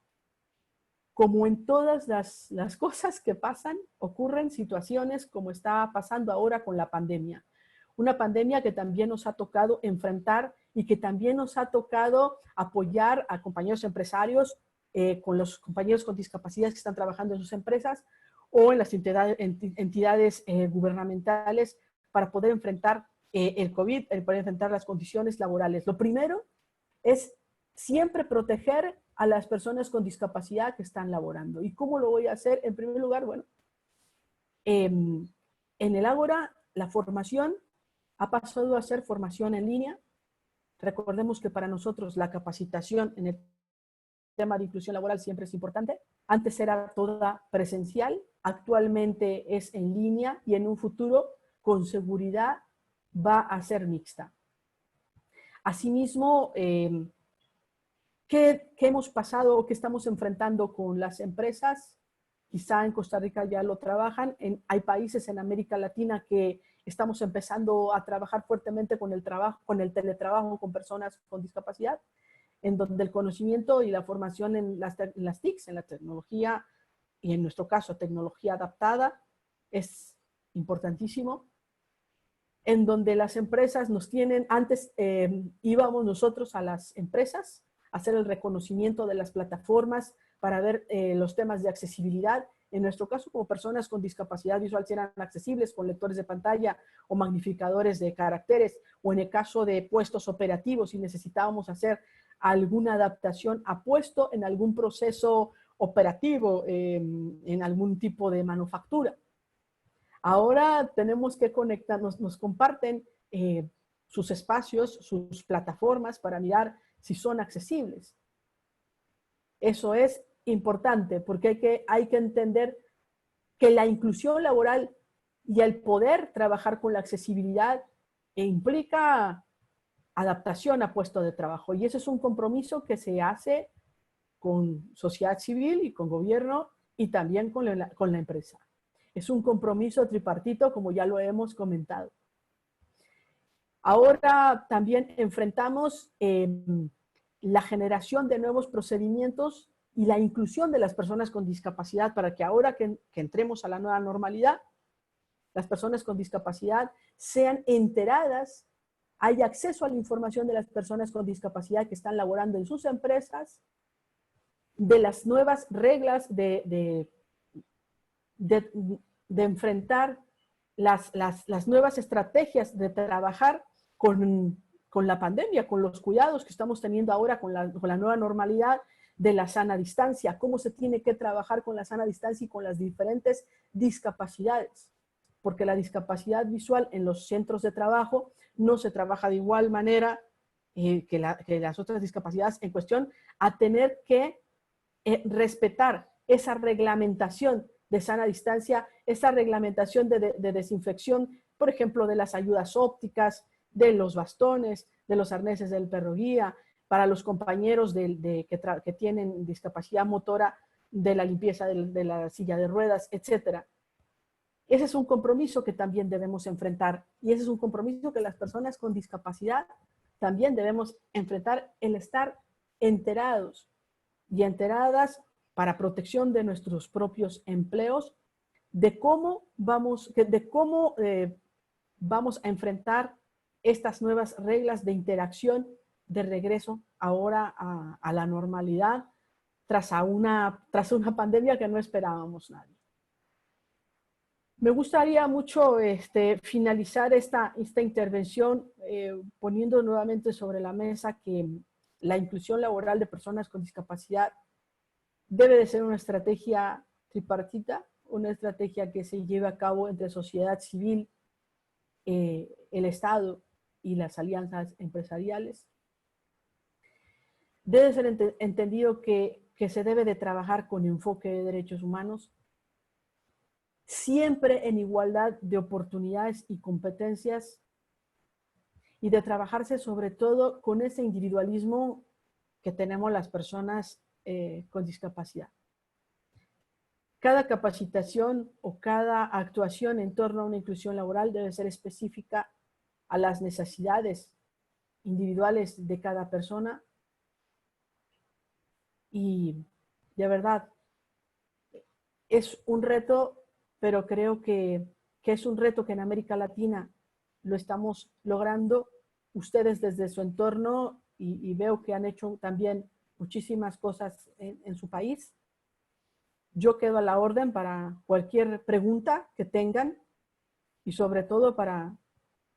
Como en todas las cosas que pasan, ocurren situaciones como está pasando ahora con la pandemia. Una pandemia que también nos ha tocado enfrentar y que también nos ha tocado apoyar a compañeros empresarios, con los compañeros con discapacidad que están trabajando en sus empresas o en las entidades gubernamentales para poder enfrentar el COVID, poder enfrentar las condiciones laborales. Lo primero es siempre proteger a las personas con discapacidad que están laborando. ¿Y cómo lo voy a hacer? En primer lugar, bueno, en el Ágora la formación ha pasado a ser formación en línea. Recordemos que para nosotros la capacitación en el tema de inclusión laboral siempre es importante. Antes era toda presencial, actualmente es en línea y en un futuro con seguridad va a ser mixta. Asimismo, ¿qué hemos pasado o qué estamos enfrentando con las empresas? Quizá en Costa Rica ya lo trabajan. Hay países en América Latina que estamos empezando a trabajar fuertemente con el teletrabajo con personas con discapacidad, en donde el conocimiento y la formación en las TICs, en la tecnología, y en nuestro caso tecnología adaptada, es importantísimo. En donde las empresas nos tienen, antes íbamos nosotros a las empresas a hacer el reconocimiento de las plataformas para ver los temas de accesibilidad. En nuestro caso, como personas con discapacidad visual, si eran accesibles con lectores de pantalla o magnificadores de caracteres, o en el caso de puestos operativos, si necesitábamos hacer alguna adaptación a puesto en algún proceso operativo, en algún tipo de manufactura. Ahora tenemos que conectarnos, nos comparten sus espacios, sus plataformas para mirar si son accesibles. Eso es importante porque hay que entender que la inclusión laboral y el poder trabajar con la accesibilidad implica adaptación a puesto de trabajo. Y ese es un compromiso que se hace con sociedad civil y con gobierno y también con la empresa. Es un compromiso tripartito, como ya lo hemos comentado. Ahora también enfrentamos la generación de nuevos procedimientos y la inclusión de las personas con discapacidad para que ahora que entremos a la nueva normalidad, las personas con discapacidad sean enteradas, haya acceso a la información de las personas con discapacidad que están laborando en sus empresas, de las nuevas reglas de enfrentar las nuevas estrategias de trabajar con la pandemia, con los cuidados que estamos teniendo ahora con la nueva normalidad de la sana distancia, cómo se tiene que trabajar con la sana distancia y con las diferentes discapacidades, porque la discapacidad visual en los centros de trabajo no se trabaja de igual manera que las otras discapacidades en cuestión a tener que respetar esa reglamentación de sana distancia, esa reglamentación de desinfección, por ejemplo, de las ayudas ópticas, de los bastones, de los arneses del perro guía, para los compañeros que tienen discapacidad motora, de la limpieza de la silla de ruedas, etc. Ese es un compromiso que también debemos enfrentar y ese es un compromiso que las personas con discapacidad también debemos enfrentar, el estar enterados y enteradas para protección de nuestros propios empleos, de cómo vamos a enfrentar estas nuevas reglas de interacción de regreso ahora a la normalidad tras una pandemia que no esperábamos nadie. Me gustaría mucho finalizar esta intervención poniendo nuevamente sobre la mesa que la inclusión laboral de personas con discapacidad debe de ser una estrategia tripartita, una estrategia que se lleve a cabo entre sociedad civil, el Estado y las alianzas empresariales. Debe ser entendido que se debe de trabajar con enfoque de derechos humanos, siempre en igualdad de oportunidades y competencias, y de trabajarse sobre todo con ese individualismo que tenemos las personas con discapacidad. cada capacitación o cada actuación en torno a una inclusión laboral debe ser específica a las necesidades individuales de cada persona. Y de verdad, es un reto, pero creo que es un reto que en América Latina lo estamos logrando. Ustedes desde su entorno, y veo que han hecho también muchísimas cosas en su país. Yo quedo a la orden para cualquier pregunta que tengan y sobre todo para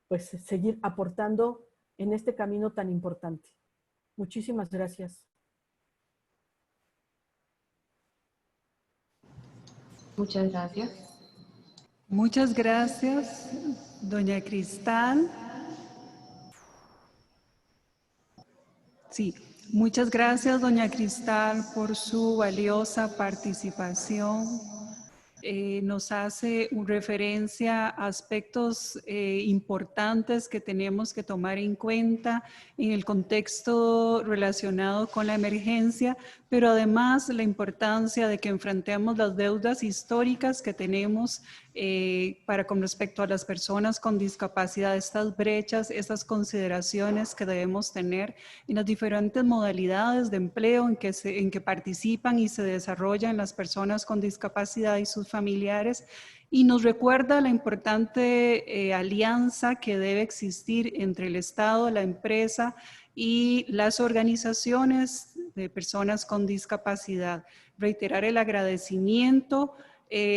pues, seguir aportando en este camino tan importante. Muchísimas gracias. Muchas gracias. Muchas gracias, doña Cristal. Sí, muchas gracias, doña Cristal, por su valiosa participación. Nos hace referencia a aspectos importantes que tenemos que tomar en cuenta en el contexto relacionado con la emergencia, pero además la importancia de que enfrentemos las deudas históricas que tenemos con respecto a las personas con discapacidad, estas brechas, estas consideraciones que debemos tener en las diferentes modalidades de empleo en que participan y se desarrollan las personas con discapacidad y sus familiares, y nos recuerda la importante alianza que debe existir entre el Estado, la empresa y las organizaciones de personas con discapacidad. Reiterar el agradecimiento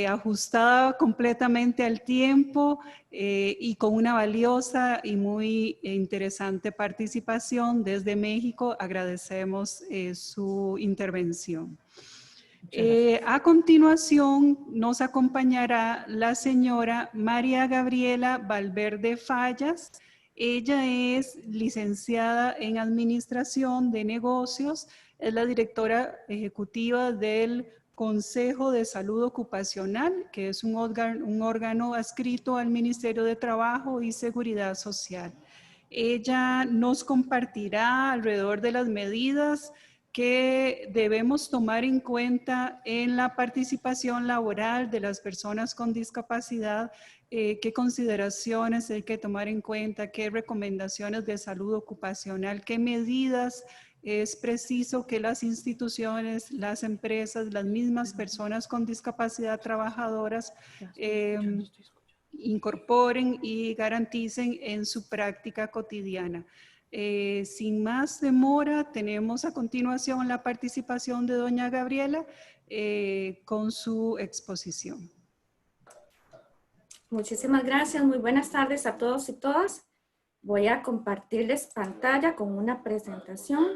ajustada completamente al tiempo y con una valiosa y muy interesante participación desde México. Agradecemos su intervención. A continuación nos acompañará la señora María Gabriela Valverde Fallas. Ella es licenciada en Administración de Negocios, es la directora ejecutiva del Consejo de Salud Ocupacional, que es un órgano adscrito al Ministerio de Trabajo y Seguridad Social. Ella nos compartirá alrededor de las medidas que debemos tomar en cuenta en la participación laboral de las personas con discapacidad, qué consideraciones hay que tomar en cuenta, qué recomendaciones de salud ocupacional, qué medidas es preciso que las instituciones, las empresas, las mismas personas con discapacidad trabajadoras incorporen y garanticen en su práctica cotidiana. Sin más demora, tenemos a continuación la participación de doña Gabriela con su exposición. Muchísimas gracias, muy buenas tardes a todos y todas. Voy a compartirles pantalla con una presentación.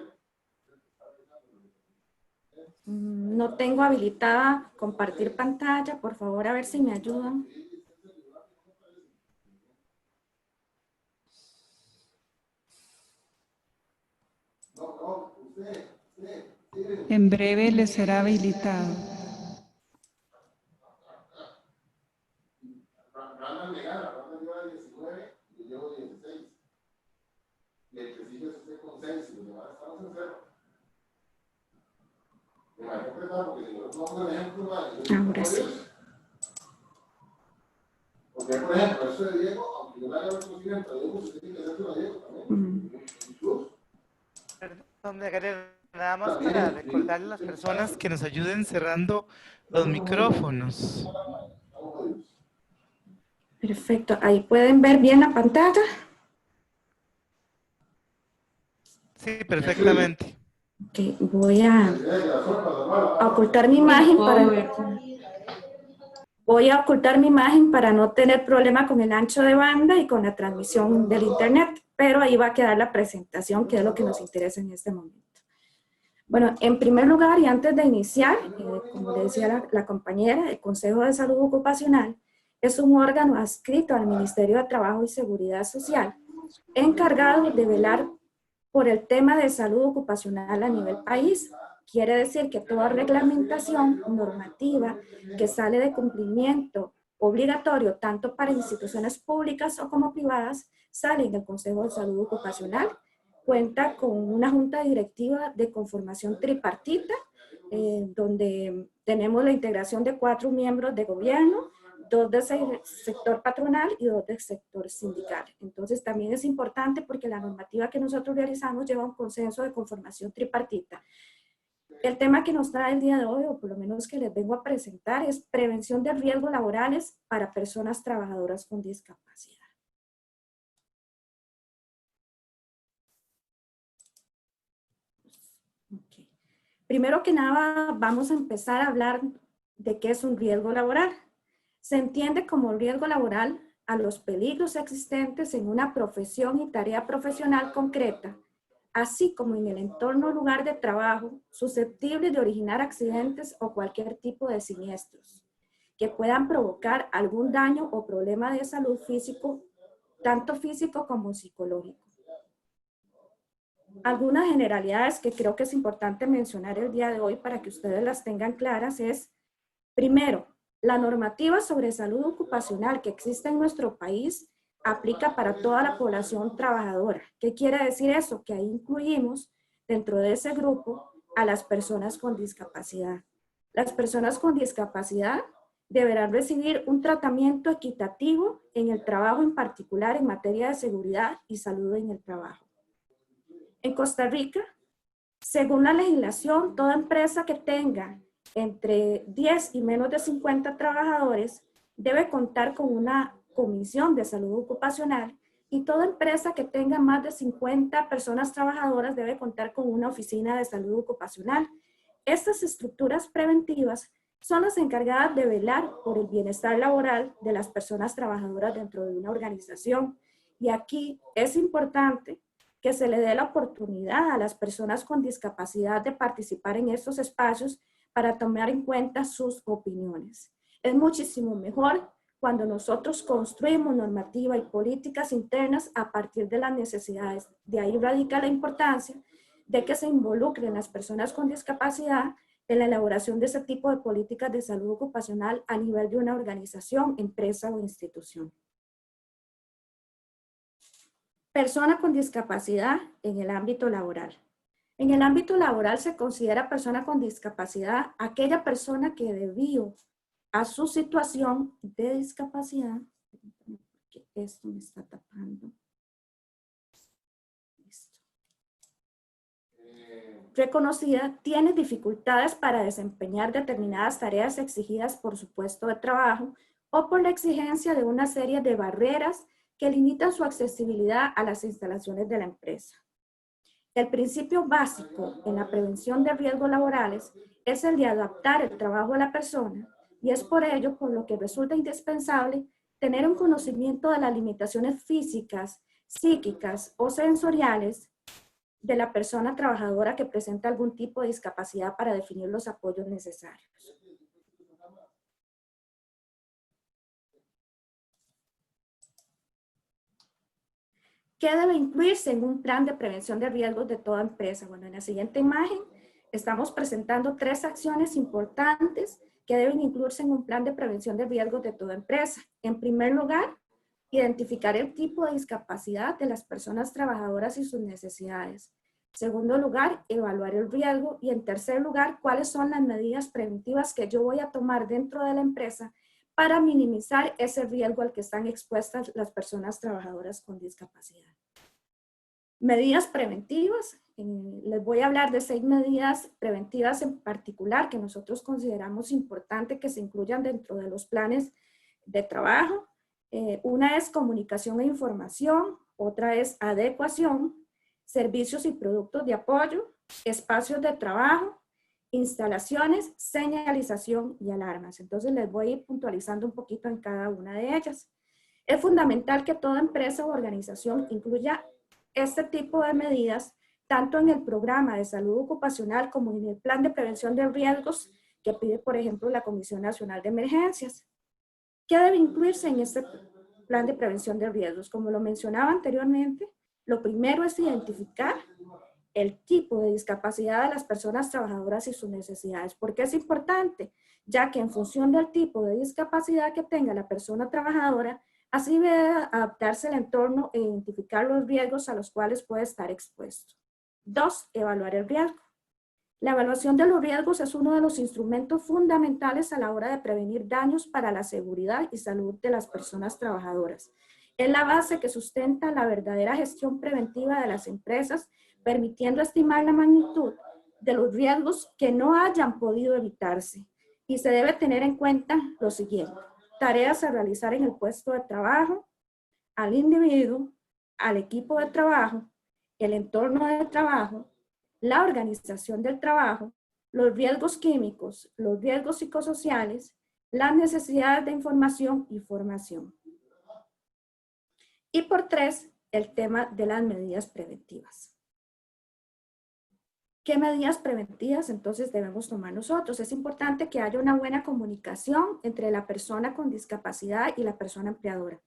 No tengo habilitada compartir pantalla, por favor a ver si me ayudan. En breve les será habilitado. Ahora sí. Porque, por ejemplo, eso de Diego, aunque yo le haga el conocimiento a Diego, se tiene que hacer a Diego también. Perdón, nada más para recordarle a las personas que nos ayuden cerrando los micrófonos. Perfecto, ahí pueden ver bien la pantalla. Sí, perfectamente. Okay, voy a ocultar mi imagen para no tener problema con el ancho de banda y con la transmisión del internet, pero ahí va a quedar la presentación, que es lo que nos interesa en este momento. Bueno, en primer lugar y antes de iniciar, como le decía la compañera, el Consejo de Salud Ocupacional es un órgano adscrito al Ministerio de Trabajo y Seguridad Social, encargado de velar por el tema de salud ocupacional a nivel país. Quiere decir que toda reglamentación normativa que sale de cumplimiento obligatorio, tanto para instituciones públicas o como privadas, sale del Consejo de Salud Ocupacional. Cuenta con una junta directiva de conformación tripartita donde tenemos la integración de 4 miembros de gobierno, 2 del sector patronal y 2 del sector sindical. Entonces también es importante porque la normativa que nosotros realizamos lleva un consenso de conformación tripartita. El tema que nos trae el día de hoy, o por lo menos que les vengo a presentar, es prevención de riesgos laborales para personas trabajadoras con discapacidad. Okay. Primero que nada, vamos a empezar a hablar de qué es un riesgo laboral. Se entiende como riesgo laboral a los peligros existentes en una profesión y tarea profesional concreta, así como en el entorno o lugar de trabajo, susceptibles de originar accidentes o cualquier tipo de siniestros, que puedan provocar algún daño o problema de salud físico, tanto físico como psicológico. Algunas generalidades que creo que es importante mencionar el día de hoy para que ustedes las tengan claras es, primero, la normativa sobre salud ocupacional que existe en nuestro país aplica para toda la población trabajadora. ¿Qué quiere decir eso? Que ahí incluimos dentro de ese grupo a las personas con discapacidad. Las personas con discapacidad deberán recibir un tratamiento equitativo en el trabajo, en particular en materia de seguridad y salud en el trabajo. En Costa Rica, según la legislación, toda empresa que tenga entre 10 y menos de 50 trabajadores debe contar con una comisión de salud ocupacional y toda empresa que tenga más de 50 personas trabajadoras debe contar con una oficina de salud ocupacional. Estas estructuras preventivas son las encargadas de velar por el bienestar laboral de las personas trabajadoras dentro de una organización. Y aquí es importante que se le dé la oportunidad a las personas con discapacidad de participar en estos espacios para tomar en cuenta sus opiniones. Es muchísimo mejor cuando nosotros construimos normativa y políticas internas a partir de las necesidades. De ahí radica la importancia de que se involucren las personas con discapacidad en la elaboración de ese tipo de políticas de salud ocupacional a nivel de una organización, empresa o institución. Persona con discapacidad en el ámbito laboral. En el ámbito laboral se considera persona con discapacidad aquella persona que debido a su situación de discapacidad, porque esto me está tapando, listo, reconocida, tiene dificultades para desempeñar determinadas tareas exigidas por su puesto de trabajo o por la exigencia de una serie de barreras que limitan su accesibilidad a las instalaciones de la empresa. El principio básico en la prevención de riesgos laborales es el de adaptar el trabajo a la persona y es por ello por lo que resulta indispensable tener un conocimiento de las limitaciones físicas, psíquicas o sensoriales de la persona trabajadora que presenta algún tipo de discapacidad para definir los apoyos necesarios. ¿Qué debe incluirse en un plan de prevención de riesgos de toda empresa? Bueno, en la siguiente imagen estamos presentando 3 acciones importantes que deben incluirse en un plan de prevención de riesgos de toda empresa. En primer lugar, identificar el tipo de discapacidad de las personas trabajadoras y sus necesidades. En segundo lugar, evaluar el riesgo. Y en tercer lugar, cuáles son las medidas preventivas que yo voy a tomar dentro de la empresa para minimizar ese riesgo al que están expuestas las personas trabajadoras con discapacidad. Medidas preventivas. Les voy a hablar de 6 medidas preventivas en particular que nosotros consideramos importante que se incluyan dentro de los planes de trabajo. Una es comunicación e información, otra es adecuación, servicios y productos de apoyo, espacios de trabajo, instalaciones, señalización y alarmas. Entonces les voy a ir puntualizando un poquito en cada una de ellas. Es fundamental que toda empresa o organización incluya este tipo de medidas tanto en el programa de salud ocupacional como en el plan de prevención de riesgos que pide, por ejemplo, la Comisión Nacional de Emergencias. ¿Qué debe incluirse en este plan de prevención de riesgos? Como lo mencionaba anteriormente, lo primero es identificar el tipo de discapacidad de las personas trabajadoras y sus necesidades. ¿Por qué es importante? Ya que en función del tipo de discapacidad que tenga la persona trabajadora, así debe adaptarse al entorno e identificar los riesgos a los cuales puede estar expuesto. 2, evaluar el riesgo. La evaluación de los riesgos es uno de los instrumentos fundamentales a la hora de prevenir daños para la seguridad y salud de las personas trabajadoras. Es la base que sustenta la verdadera gestión preventiva de las empresas, permitiendo estimar la magnitud de los riesgos que no hayan podido evitarse. Y se debe tener en cuenta lo siguiente: tareas a realizar en el puesto de trabajo, al individuo, al equipo de trabajo, el entorno de trabajo, la organización del trabajo, los riesgos químicos, los riesgos psicosociales, las necesidades de información y formación. Y por 3, el tema de las medidas preventivas. ¿Qué medidas preventivas entonces debemos tomar nosotros? Es importante que haya una buena comunicación entre la persona con discapacidad y la persona empleadora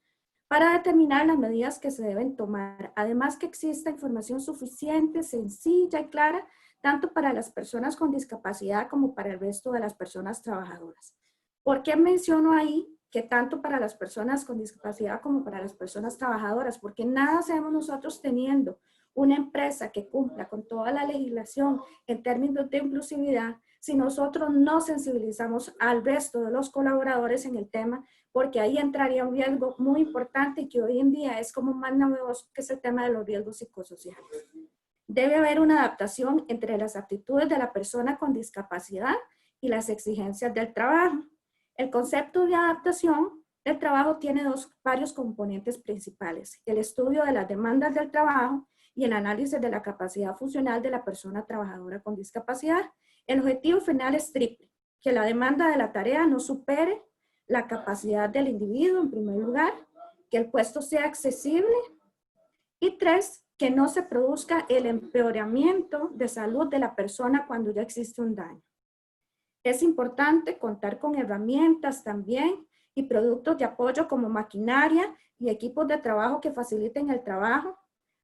para determinar las medidas que se deben tomar. Además, que exista información suficiente, sencilla y clara, tanto para las personas con discapacidad como para el resto de las personas trabajadoras. ¿Por qué menciono ahí que tanto para las personas con discapacidad como para las personas trabajadoras? Porque nada hacemos nosotros teniendo una empresa que cumpla con toda la legislación en términos de inclusividad si nosotros no sensibilizamos al resto de los colaboradores en el tema, porque ahí entraría un riesgo muy importante y que hoy en día es como más novedoso, que es el tema de los riesgos psicosociales. Debe haber una adaptación entre las aptitudes de la persona con discapacidad y las exigencias del trabajo. El concepto de adaptación del trabajo tiene varios componentes principales: el estudio de las demandas del trabajo y el análisis de la capacidad funcional de la persona trabajadora con discapacidad. El objetivo final es triple: que la demanda de la tarea no supere la capacidad del individuo en primer lugar, que el puesto sea accesible y 3, que no se produzca el empeoramiento de salud de la persona cuando ya existe un daño. Es importante contar con herramientas también y productos de apoyo como maquinaria y equipos de trabajo que faciliten el trabajo,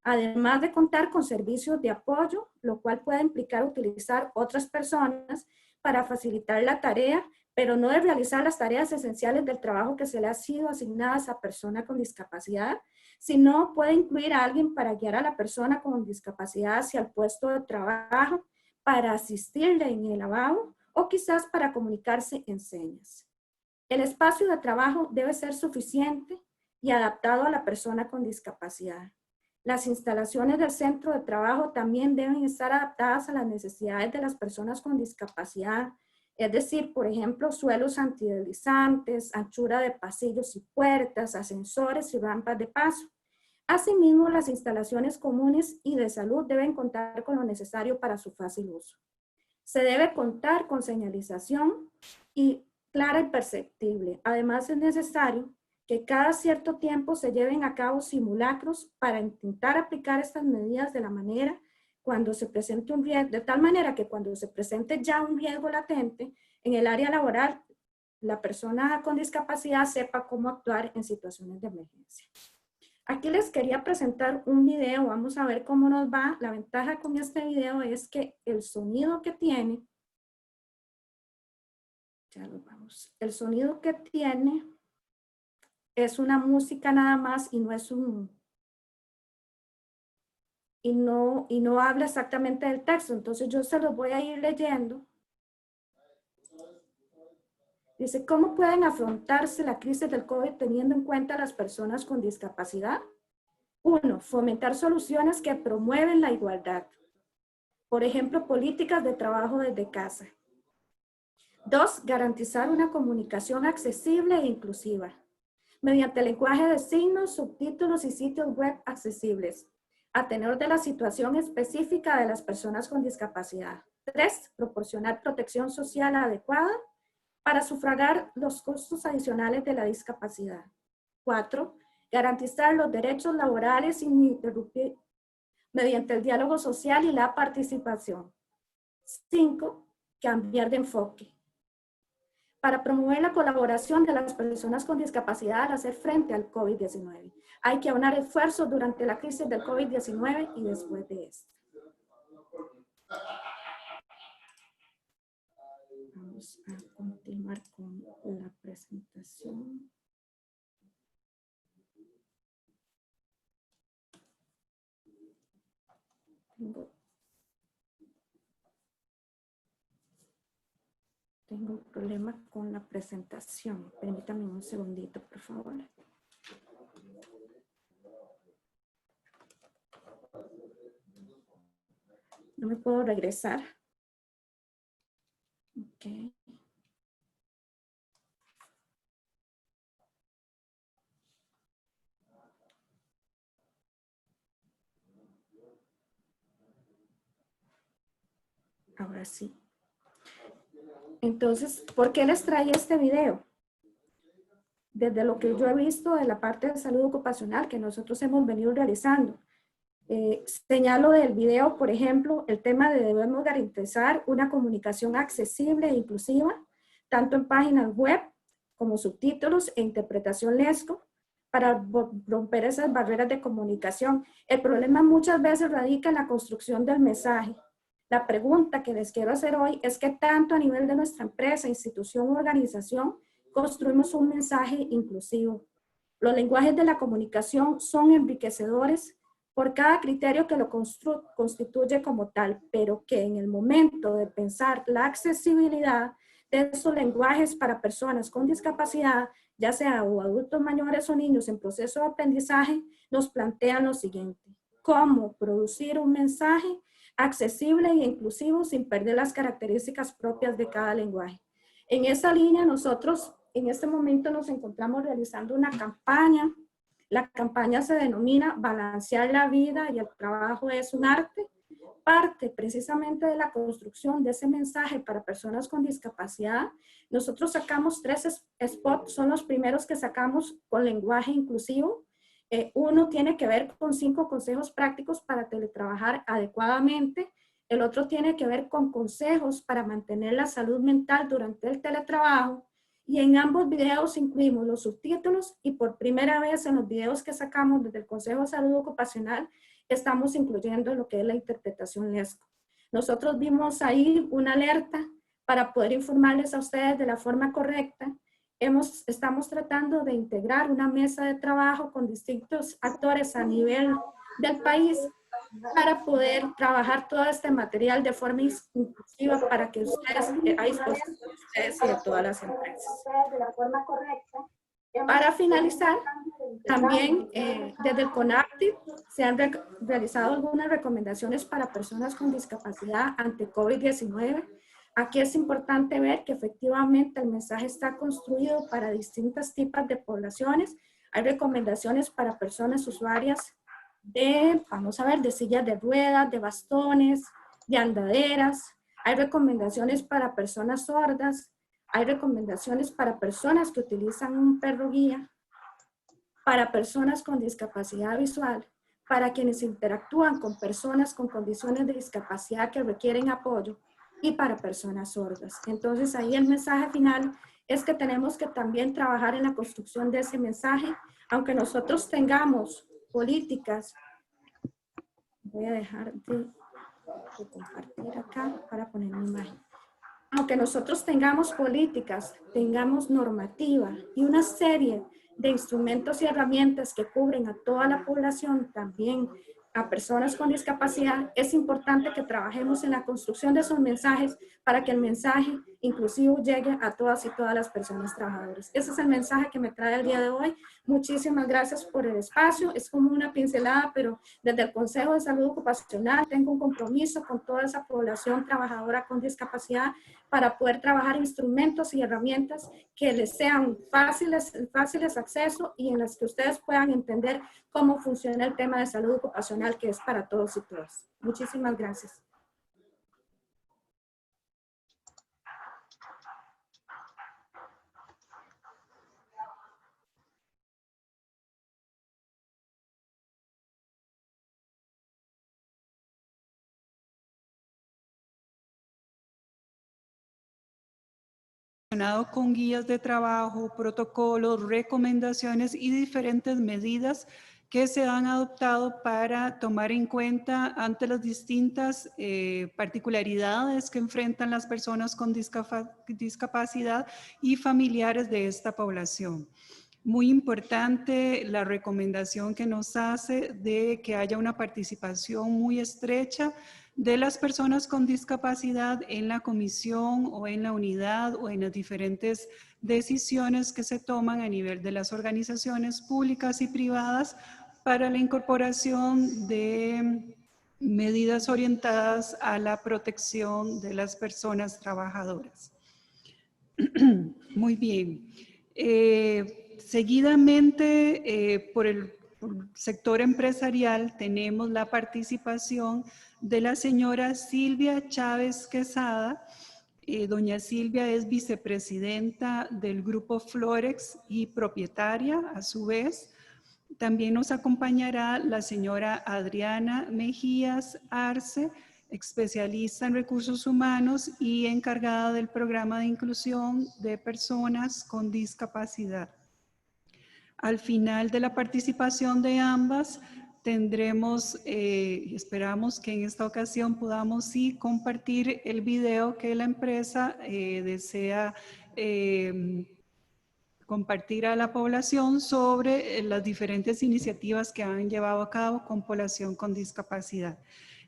además de contar con servicios de apoyo, lo cual puede implicar utilizar otras personas para facilitar la tarea, pero no de realizar las tareas esenciales del trabajo que se le ha sido asignada a esa persona con discapacidad, sino puede incluir a alguien para guiar a la persona con discapacidad hacia el puesto de trabajo, para asistirle en el lavado o quizás para comunicarse en señas. El espacio de trabajo debe ser suficiente y adaptado a la persona con discapacidad. Las instalaciones del centro de trabajo también deben estar adaptadas a las necesidades de las personas con discapacidad, es decir, por ejemplo, suelos antideslizantes, anchura de pasillos y puertas, ascensores y rampas de paso. Asimismo, las instalaciones comunes y de salud deben contar con lo necesario para su fácil uso. Se debe contar con señalización y clara y perceptible. Además, es necesario que cada cierto tiempo se lleven a cabo simulacros para intentar aplicar estas medidas de tal manera que cuando se presente ya un riesgo latente en el área laboral, la persona con discapacidad sepa cómo actuar en situaciones de emergencia. Aquí les quería presentar un video, vamos a ver cómo nos va. La ventaja con este video es que el sonido que tiene, el sonido que tiene es una música nada más y no es y no habla exactamente del texto. Entonces yo se los voy a ir leyendo. Dice: ¿cómo pueden afrontarse la crisis del COVID teniendo en cuenta a las personas con discapacidad? 1. Fomentar soluciones que promueven la igualdad. Por ejemplo, políticas de trabajo desde casa. 2. Garantizar una comunicación accesible e inclusiva, mediante lenguaje de signos, subtítulos y sitios web accesibles, a tenor de la situación específica de las personas con discapacidad. 3. Proporcionar protección social adecuada para sufragar los costos adicionales de la discapacidad. 4. Garantizar los derechos laborales ininterrumpidos mediante el diálogo social y la participación. 5. Cambiar de enfoque para promover la colaboración de las personas con discapacidad al hacer frente al COVID-19. Hay que aunar esfuerzos durante la crisis del COVID-19 y después de esto. Vamos a continuar con la presentación. Tengo Tengo un problema con la presentación. Permítame un segundito, por favor. No me puedo regresar. Ok. Ahora sí. Entonces, ¿por qué les traía este video? Desde lo que yo he visto de la parte de salud ocupacional que nosotros hemos venido realizando. Señalo del video, por ejemplo, el tema de debemos garantizar una comunicación accesible e inclusiva, tanto en páginas web como subtítulos e interpretación lesco, para romper esas barreras de comunicación. El problema muchas veces radica en la construcción del mensaje. La pregunta que les quiero hacer hoy es que tanto a nivel de nuestra empresa, institución o organización construimos un mensaje inclusivo. Los lenguajes de la comunicación son enriquecedores por cada criterio que lo constituye como tal, pero que en el momento de pensar la accesibilidad de esos lenguajes para personas con discapacidad, ya sea o adultos mayores o niños en proceso de aprendizaje, nos plantean lo siguiente: ¿cómo producir un mensaje accesible e inclusivo sin perder las características propias de cada lenguaje? En esa línea nosotros en este momento nos encontramos realizando una campaña. La campaña se denomina Balancear la vida y el trabajo es un arte. Parte precisamente de la construcción de ese mensaje para personas con discapacidad. Nosotros sacamos 3 spots, son los primeros que sacamos con lenguaje inclusivo. Uno tiene que ver con 5 consejos prácticos para teletrabajar adecuadamente. El otro tiene que ver con consejos para mantener la salud mental durante el teletrabajo. Y en ambos videos incluimos los subtítulos y por primera vez en los videos que sacamos desde el Consejo de Salud Ocupacional estamos incluyendo lo que es la interpretación lesco. Nosotros vimos ahí una alerta para poder informarles a ustedes de la forma correcta. Estamos tratando de integrar una mesa de trabajo con distintos actores a nivel del país para poder trabajar todo este material de forma inclusiva para que ustedes, a disposición de ustedes y de todas las empresas. Para finalizar, también desde el CONACYT se han realizado algunas recomendaciones para personas con discapacidad ante COVID-19. Aquí es importante ver que efectivamente el mensaje está construido para distintos tipos de poblaciones. Hay recomendaciones para personas usuarias de, vamos a ver, de sillas de ruedas, de bastones, de andaderas. Hay recomendaciones para personas sordas. Hay recomendaciones para personas que utilizan un perro guía, para personas con discapacidad visual, para quienes interactúan con personas con condiciones de discapacidad que requieren apoyo y para personas sordas. Entonces ahí el mensaje final es que tenemos que también trabajar en la construcción de ese mensaje, aunque nosotros tengamos políticas. Voy a dejar de compartir acá para poner mi imagen. Aunque nosotros tengamos políticas, tengamos normativa y una serie de instrumentos y herramientas que cubren a toda la población, también a personas con discapacidad, es importante que trabajemos en la construcción de esos mensajes para que el mensaje inclusivo llegue a todas y todas las personas trabajadoras. Ese es el mensaje que me trae el día de hoy. Muchísimas gracias por el espacio. Es como una pincelada, pero desde el Consejo de Salud Ocupacional tengo un compromiso con toda esa población trabajadora con discapacidad para poder trabajar instrumentos y herramientas que les sean fáciles acceso y en las que ustedes puedan entender cómo funciona el tema de salud ocupacional, que es para todos y todas. Muchísimas gracias. Con guías de trabajo, protocolos, recomendaciones y diferentes medidas que se han adoptado para tomar en cuenta ante las distintas particularidades que enfrentan las personas con discapacidad y familiares de esta población. Muy importante la recomendación que nos hace de que haya una participación muy estrecha de las personas con discapacidad en la comisión o en la unidad o en las diferentes decisiones que se toman a nivel de las organizaciones públicas y privadas para la incorporación de medidas orientadas a la protección de las personas trabajadoras. Muy bien. Seguidamente, por el sector empresarial, tenemos la participación de la señora Silvia Chávez Quesada. Doña Silvia es vicepresidenta del Grupo Florex y propietaria a su vez. También nos acompañará la señora Adriana Mejías Arce, especialista en recursos humanos y encargada del programa de inclusión de personas con discapacidad. Al final de la participación de ambas, tendremos, esperamos que en esta ocasión podamos sí compartir el video que la empresa desea compartir a la población sobre las diferentes iniciativas que han llevado a cabo con población con discapacidad.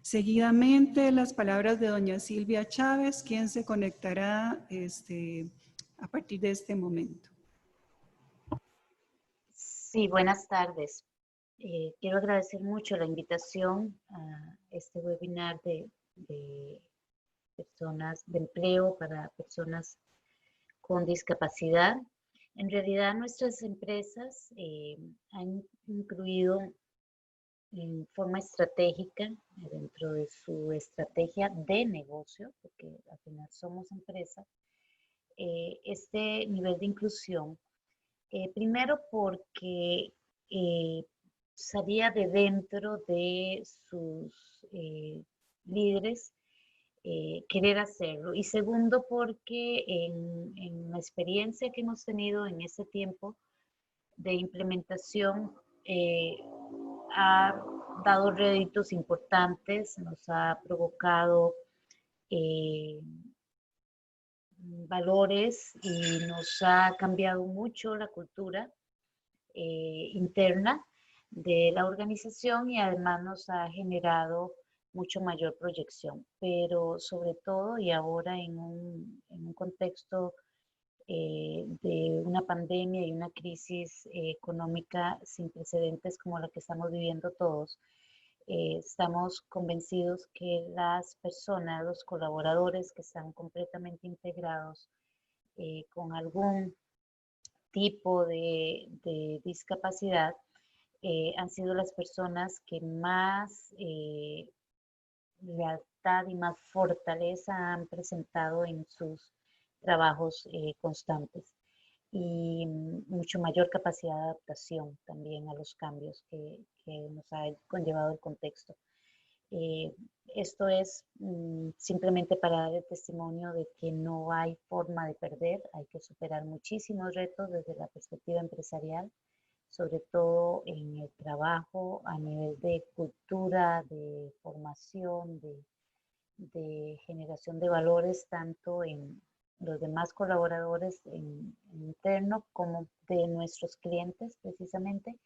Seguidamente, las palabras de doña Silvia Chávez, quien se conectará a partir de este momento. Sí, buenas tardes. Quiero agradecer mucho la invitación a este webinar de personas de empleo para personas con discapacidad. En realidad, nuestras empresas han incluido en forma estratégica, dentro de su estrategia de negocio, porque al final somos empresa, este nivel de inclusión. Primero porque salía de dentro de sus líderes querer hacerlo. Y segundo porque en la experiencia que hemos tenido en ese tiempo de implementación ha dado réditos importantes, nos ha provocado valores y nos ha cambiado mucho la cultura interna de la organización y además nos ha generado mucho mayor proyección. Pero sobre todo y ahora en un contexto de una pandemia y una crisis económica sin precedentes como la que estamos viviendo todos, estamos convencidos que las personas, los colaboradores que están completamente integrados con algún tipo de discapacidad han sido las personas que más lealtad y más fortaleza han presentado en sus trabajos constantes y mucho mayor capacidad de adaptación también a los cambios que nos ha conllevado el contexto. Esto es simplemente para dar el testimonio de que no hay forma de perder, hay que superar muchísimos retos desde la perspectiva empresarial, sobre todo en el trabajo a nivel de cultura, de formación, de generación de valores, tanto en los demás colaboradores interno como de nuestros clientes precisamente,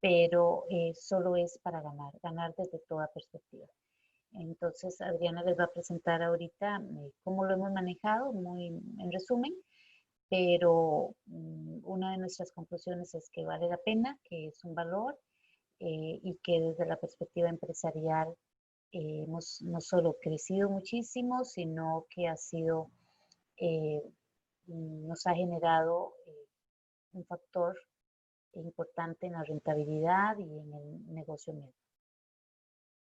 pero solo es para ganar desde toda perspectiva. Entonces Adriana les va a presentar ahorita cómo lo hemos manejado, muy en resumen, pero una de nuestras conclusiones es que vale la pena, que es un valor y que desde la perspectiva empresarial hemos no solo crecido muchísimo, sino que ha sido, nos ha generado un factor importante en la rentabilidad y en el negocio mismo.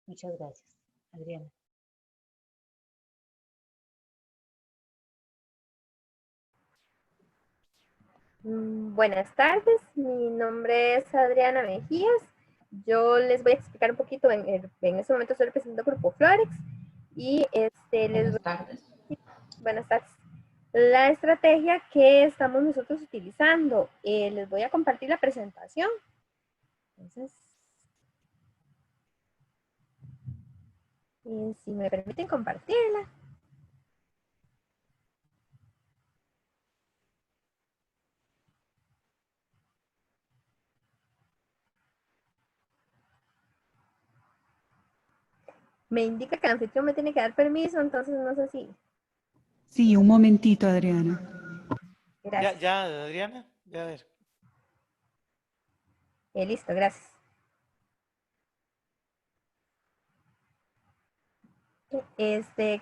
Muchas gracias, Adriana. Buenas tardes, mi nombre es Adriana Mejías. Yo les voy a explicar un poquito, en este momento estoy representando Grupo Florex y buenas tardes. La estrategia que estamos nosotros utilizando, les voy a compartir la presentación. Entonces, si me permiten compartirla. Me indica que el anfitrión me tiene que dar permiso, entonces no sé si... Sí, un momentito, Adriana. Gracias. Ya, Adriana, ya a ver. Listo, gracias.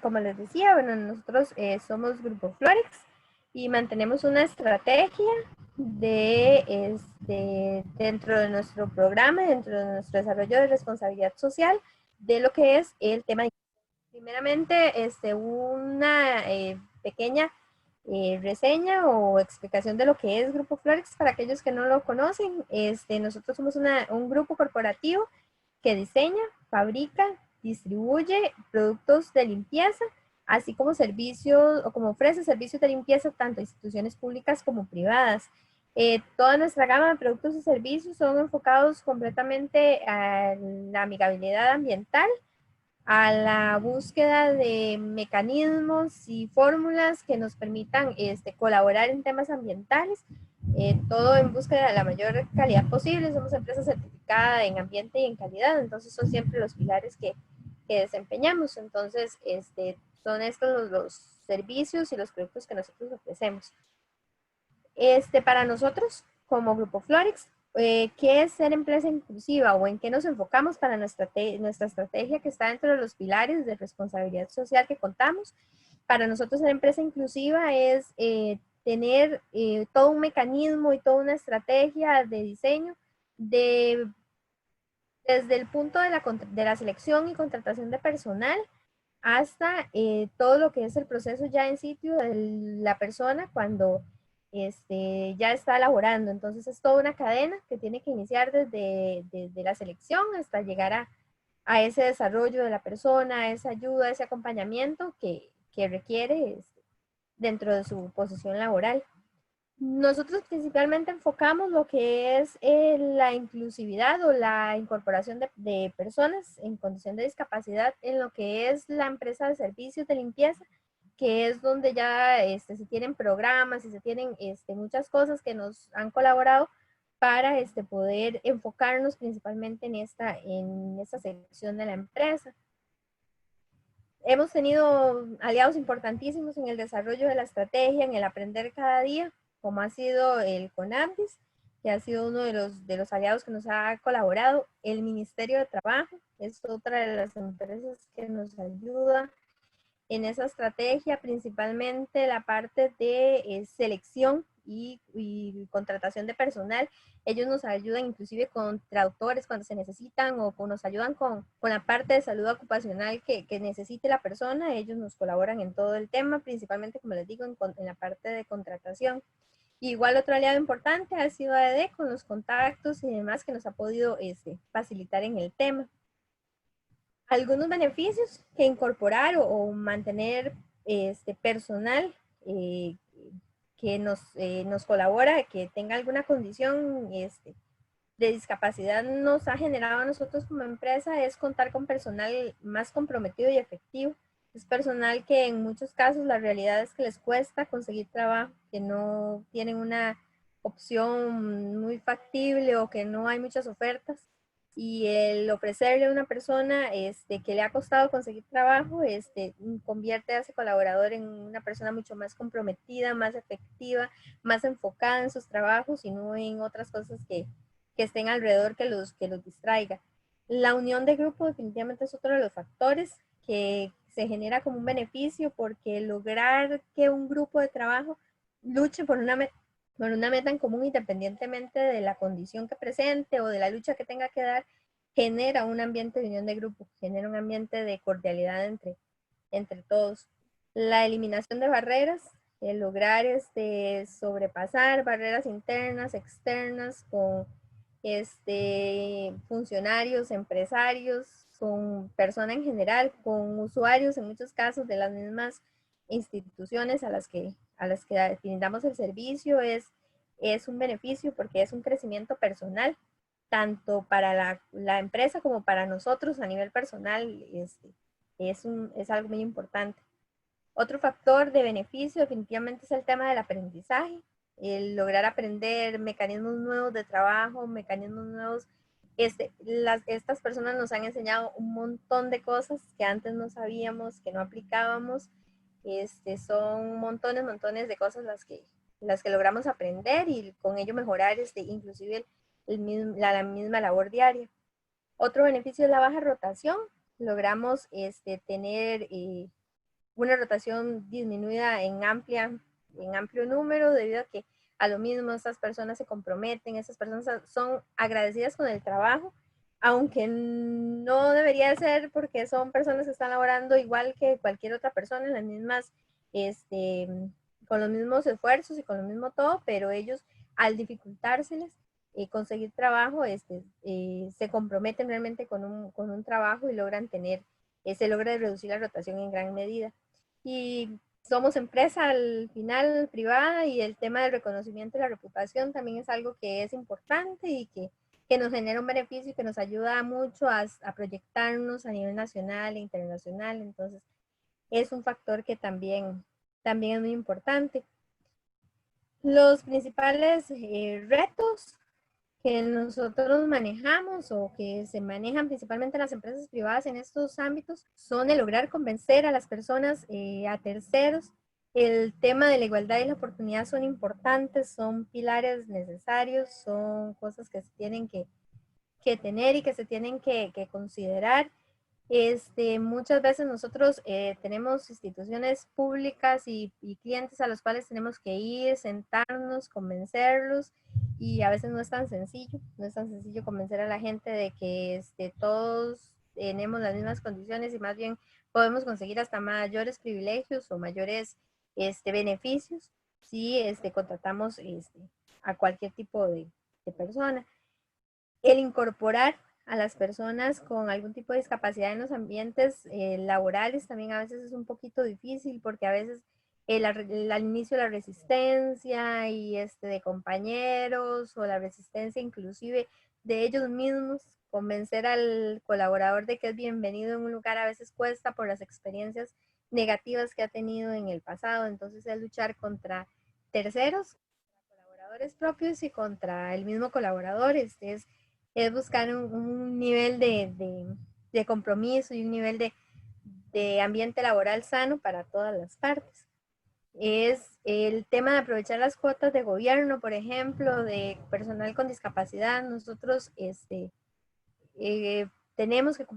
Como les decía, bueno, nosotros somos Grupo Florex y mantenemos una estrategia dentro de nuestro programa, dentro de nuestro desarrollo de responsabilidad social, de lo que es el tema. Primeramente, una pequeña reseña o explicación de lo que es Grupo Florex para aquellos que no lo conocen. Nosotros somos un grupo corporativo que diseña, fabrica, distribuye productos de limpieza, así como servicios o como ofrece servicios de limpieza tanto a instituciones públicas como privadas. Toda nuestra gama de productos y servicios son enfocados completamente a la amigabilidad ambiental, a la búsqueda de mecanismos y fórmulas que nos permitan colaborar en temas ambientales, todo en búsqueda de la mayor calidad posible. Somos empresa certificada en ambiente y en calidad, entonces son siempre los pilares que desempeñamos. Entonces, son estos los servicios y los productos que nosotros ofrecemos. Para nosotros, como Grupo Florex, ¿qué es ser empresa inclusiva o en qué nos enfocamos para nuestra estrategia que está dentro de los pilares de responsabilidad social que contamos? Para nosotros ser empresa inclusiva es tener todo un mecanismo y toda una estrategia de diseño desde el punto de la selección y contratación de personal hasta todo lo que es el proceso ya en sitio de la persona cuando ya está laborando. Entonces es toda una cadena que tiene que iniciar desde la selección hasta llegar a ese desarrollo de la persona, esa ayuda, ese acompañamiento que requiere dentro de su posición laboral. Nosotros principalmente enfocamos lo que es la inclusividad o la incorporación de personas en condición de discapacidad en lo que es la empresa de servicios de limpieza, que es donde ya se tienen programas y se tienen muchas cosas que nos han colaborado para poder enfocarnos principalmente en esta sección de la empresa. Hemos tenido aliados importantísimos en el desarrollo de la estrategia, en el aprender cada día, como ha sido el CONADIS, que ha sido uno de los aliados que nos ha colaborado. El Ministerio de Trabajo es otra de las empresas que nos ayuda en esa estrategia, principalmente la parte de selección y contratación de personal. Ellos nos ayudan inclusive con traductores cuando se necesitan o nos ayudan con la parte de salud ocupacional que necesite la persona. Ellos nos colaboran en todo el tema, principalmente, como les digo, en la parte de contratación. Igual otro aliado importante ha sido AED con los contactos y demás que nos ha podido facilitar en el tema. Algunos beneficios que incorporar o mantener personal que nos colabora, que tenga alguna condición de discapacidad nos ha generado a nosotros como empresa es contar con personal más comprometido y efectivo. Es personal que en muchos casos la realidad es que les cuesta conseguir trabajo, que no tienen una opción muy factible o que no hay muchas ofertas. Y el ofrecerle a una persona que le ha costado conseguir trabajo, convierte a ese colaborador en una persona mucho más comprometida, más efectiva, más enfocada en sus trabajos y no en otras cosas que estén alrededor que los distraiga. La unión de grupo definitivamente es otro de los factores que se genera como un beneficio, porque lograr que un grupo de trabajo luche por una meta en común, independientemente de la condición que presente o de la lucha que tenga que dar, genera un ambiente de unión de grupo, genera un ambiente de cordialidad entre todos. La eliminación de barreras, el lograr sobrepasar barreras internas, externas, con funcionarios, empresarios, con personas en general, con usuarios en muchos casos de las mismas instituciones a las que brindamos el servicio, es un beneficio porque es un crecimiento personal, tanto para la empresa como para nosotros a nivel personal, es algo muy importante. Otro factor de beneficio definitivamente es el tema del aprendizaje, el lograr aprender mecanismos nuevos de trabajo, mecanismos nuevos estas personas nos han enseñado un montón de cosas que antes no sabíamos, que no aplicábamos. Son montones de cosas las que logramos aprender y con ello mejorar inclusive la misma labor diaria. Otro beneficio es la baja rotación. Logramos tener una rotación disminuida en amplio número, debido a que a lo mismo estas personas se comprometen, estas personas son agradecidas con el trabajo, aunque no debería ser, porque son personas que están laborando igual que cualquier otra persona en las mismas, con los mismos esfuerzos y con lo mismo todo, pero ellos al dificultárseles conseguir trabajo, se comprometen realmente con un trabajo y logran se logra reducir la rotación en gran medida. Y somos empresa al final privada, y el tema del reconocimiento y la reputación también es algo que es importante y que nos genera un beneficio y que nos ayuda mucho a proyectarnos a nivel nacional e internacional. Entonces es un factor que también es muy importante. Los principales retos que nosotros manejamos o que se manejan principalmente en las empresas privadas en estos ámbitos son el lograr convencer a las personas, a terceros. El tema de la igualdad y la oportunidad son importantes, son pilares necesarios, son cosas que se tienen que tener y que se tienen que considerar. Muchas veces nosotros tenemos instituciones públicas y clientes a los cuales tenemos que ir, sentarnos, convencerlos, y a veces no es tan sencillo convencer a la gente de que todos tenemos las mismas condiciones y más bien podemos conseguir hasta mayores privilegios o mayores beneficios si contratamos a cualquier tipo de persona. El incorporar a las personas con algún tipo de discapacidad en los ambientes laborales también a veces es un poquito difícil, porque a veces al inicio la resistencia y de compañeros, o la resistencia inclusive de ellos mismos, convencer al colaborador de que es bienvenido en un lugar a veces cuesta por las experiencias negativas que ha tenido en el pasado. Entonces es luchar contra terceros, colaboradores propios y contra el mismo colaborador. Es buscar un nivel de compromiso y un nivel de ambiente laboral sano para todas las partes. Es el tema de aprovechar las cuotas de gobierno, por ejemplo, de personal con discapacidad. Nosotros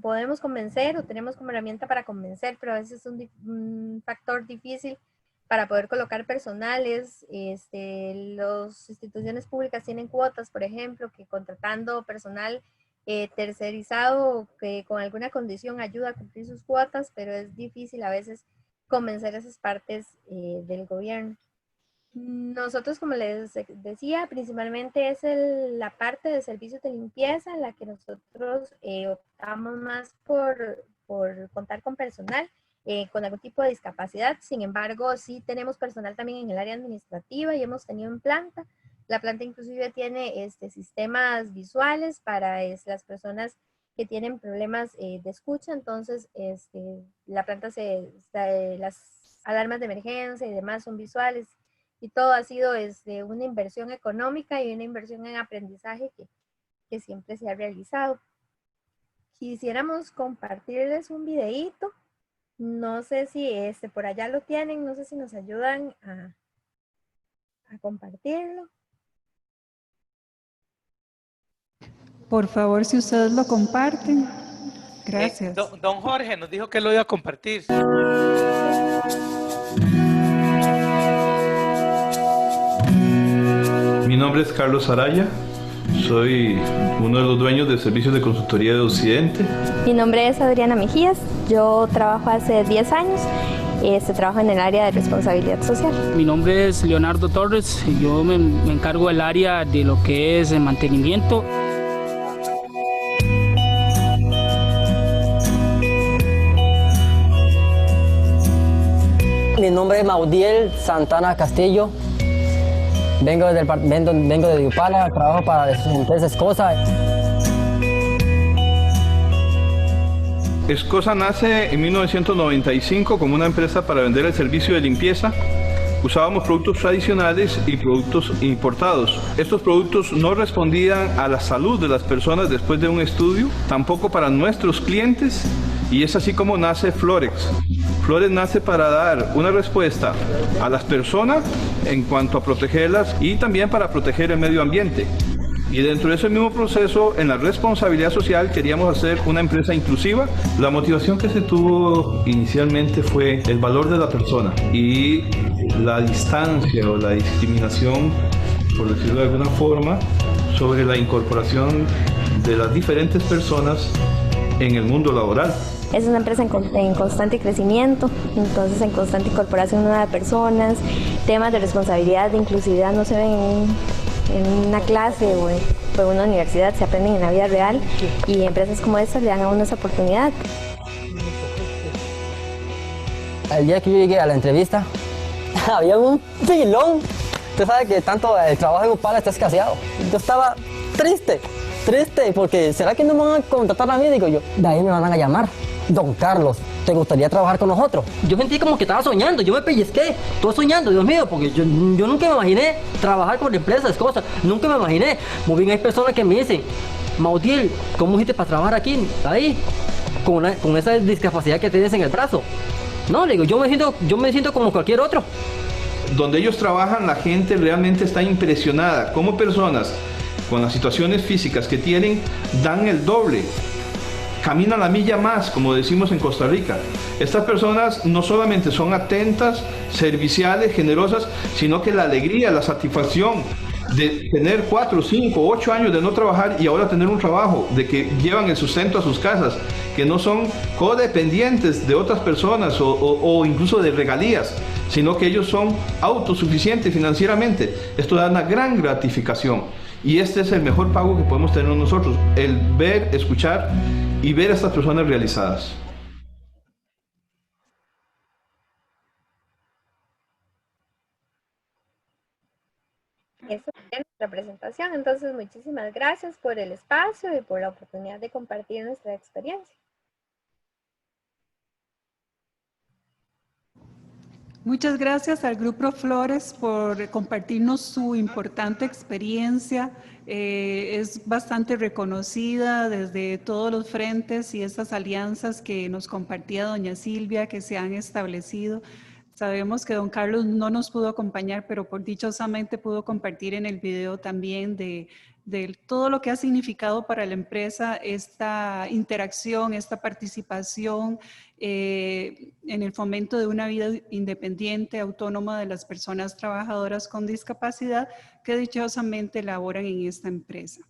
podemos convencer, o tenemos como herramienta para convencer, pero a veces es un factor difícil para poder colocar personales. Las instituciones públicas tienen cuotas, por ejemplo, que contratando personal tercerizado que con alguna condición ayuda a cumplir sus cuotas, pero es difícil a veces convencer a esas partes del gobierno. Nosotros, como les decía, principalmente es la parte de servicios de limpieza en la que nosotros optamos más por contar con personal con algún tipo de discapacidad. Sin embargo, sí tenemos personal también en el área administrativa y hemos tenido en planta. La planta inclusive tiene sistemas visuales para las personas que tienen problemas de escucha. Entonces, la planta las alarmas de emergencia y demás son visuales, y todo ha sido una inversión económica y una inversión en aprendizaje que siempre se ha realizado. Quisiéramos compartirles un videíto. No sé si por allá lo tienen, no sé si nos ayudan a compartirlo. Por favor, si ustedes lo comparten. Gracias. Don Jorge nos dijo que lo iba a compartir. Mi nombre es Carlos Araya, soy uno de los dueños de servicios de consultoría de Occidente. Mi nombre es Adriana Mejías, yo trabajo hace 10 años, trabajo en el área de responsabilidad social. Mi nombre es Leonardo Torres, yo me encargo del área de lo que es el mantenimiento. Mi nombre es Maudiel Santana Castillo. Vengo de Yupala, trabajo para las empresas Escosa. Escosa nace en 1995 como una empresa para vender el servicio de limpieza Usábamos productos tradicionales y productos importados. Estos productos no respondían a la salud de las personas después de un estudio, tampoco para nuestros clientes, y es así como nace Florex. Florex nace para dar una respuesta a las personas en cuanto a protegerlas y también para proteger el medio ambiente. Y dentro de ese mismo proceso, en la responsabilidad social, queríamos hacer una empresa inclusiva. La motivación que se tuvo inicialmente fue el valor de la persona y la distancia o la discriminación, por decirlo de alguna forma, sobre la incorporación de las diferentes personas en el mundo laboral. Es una empresa en constante crecimiento, entonces en constante incorporación de nuevas personas, temas de responsabilidad, de inclusividad no se ven en una clase o en una universidad, se aprenden en la vida real y empresas como estas le dan a uno esa oportunidad. El día que yo llegué a la entrevista, había un filón. Usted sabe que tanto el trabajo en Upala está escaseado. Yo estaba triste, porque ¿será que no me van a contratar a mí? Digo yo, de ahí me van a llamar. Don Carlos, ¿te gustaría trabajar con nosotros? Yo sentí como que estaba soñando, yo me pellizqué, estuve soñando, Dios mío, porque yo nunca me imaginé trabajar con empresas, cosas, nunca me imaginé. Muy bien, hay personas que me dicen, Mautiel, ¿cómo hiciste para trabajar aquí, ahí, con esa discapacidad que tienes en el brazo? No, le digo, yo me siento como cualquier otro. Donde ellos trabajan, la gente realmente está impresionada, como personas con las situaciones físicas que tienen, dan el doble. Caminan la milla más, como decimos en Costa Rica. Estas personas no solamente son atentas, serviciales, generosas, sino que la alegría, la satisfacción de tener 4, 5, 8 años de no trabajar y ahora tener un trabajo, de que llevan el sustento a sus casas, que no son codependientes de otras personas o incluso de regalías, sino que ellos son autosuficientes financieramente. Esto da una gran gratificación. Y este es el mejor pago que podemos tener nosotros, el ver, escuchar y ver a estas personas realizadas. Esa es nuestra presentación, entonces muchísimas gracias por el espacio y por la oportunidad de compartir nuestra experiencia. Muchas gracias al Grupo Flores por compartirnos su importante experiencia. Es bastante reconocida desde todos los frentes y estas alianzas que nos compartía doña Silvia que se han establecido. Sabemos que don Carlos no nos pudo acompañar, pero por dichosamente pudo compartir en el video también de todo lo que ha significado para la empresa esta interacción, esta participación en el fomento de una vida independiente, autónoma de las personas trabajadoras con discapacidad que dichosamente laboran en esta empresa.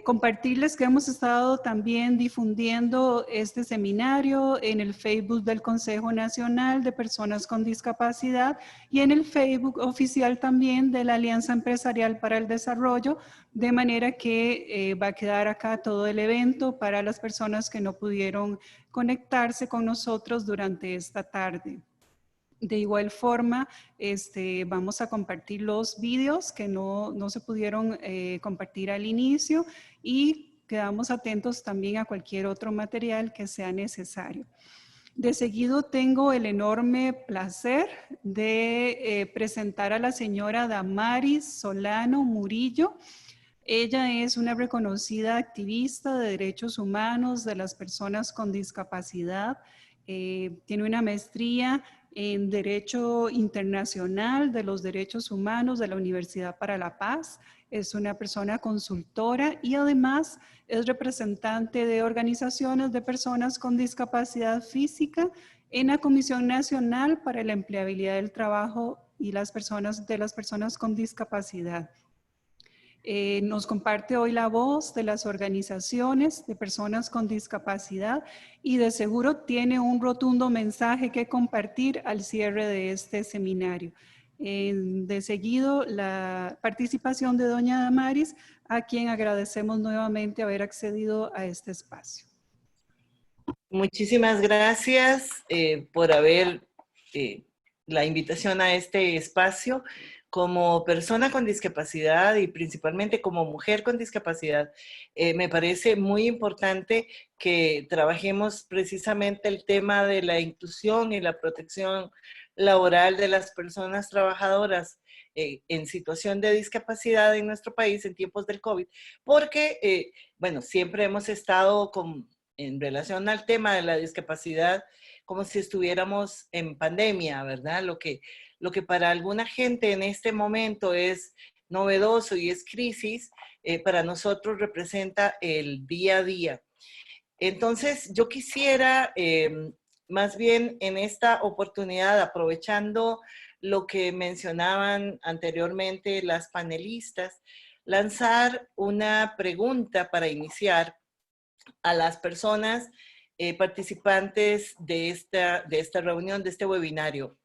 Compartirles que hemos estado también difundiendo este seminario en el Facebook del Consejo Nacional de Personas con Discapacidad y en el Facebook oficial también de la Alianza Empresarial para el Desarrollo, de manera que va a quedar acá todo el evento para las personas que no pudieron conectarse con nosotros durante esta tarde. De igual forma, vamos a compartir los vídeos que no se pudieron compartir al inicio y quedamos atentos también a cualquier otro material que sea necesario. De seguido tengo el enorme placer de presentar a la señora Damaris Solano Murillo. Ella es una reconocida activista de derechos humanos de las personas con discapacidad. Tiene una maestría en Derecho Internacional de los Derechos Humanos de la Universidad para la Paz. Es una persona consultora y además es representante de organizaciones de personas con discapacidad física en la Comisión Nacional para la Empleabilidad del Trabajo y las personas con discapacidad. Nos comparte hoy la voz de las organizaciones de personas con discapacidad y de seguro tiene un rotundo mensaje que compartir al cierre de este seminario. De seguido, la participación de doña Damaris, a quien agradecemos nuevamente haber accedido a este espacio. Muchísimas gracias por haber la invitación a este espacio. Como persona con discapacidad y principalmente como mujer con discapacidad, me parece muy importante que trabajemos precisamente el tema de la inclusión y la protección laboral de las personas trabajadoras en situación de discapacidad en nuestro país en tiempos del COVID, porque, bueno, siempre hemos estado en relación al tema de la discapacidad como si estuviéramos en pandemia, ¿verdad? Lo que para alguna gente en este momento es novedoso y es crisis, para nosotros representa el día a día. Entonces, yo quisiera, más bien en esta oportunidad, aprovechando lo que mencionaban anteriormente las panelistas, lanzar una pregunta para iniciar a las personas participantes de esta reunión, de este webinario.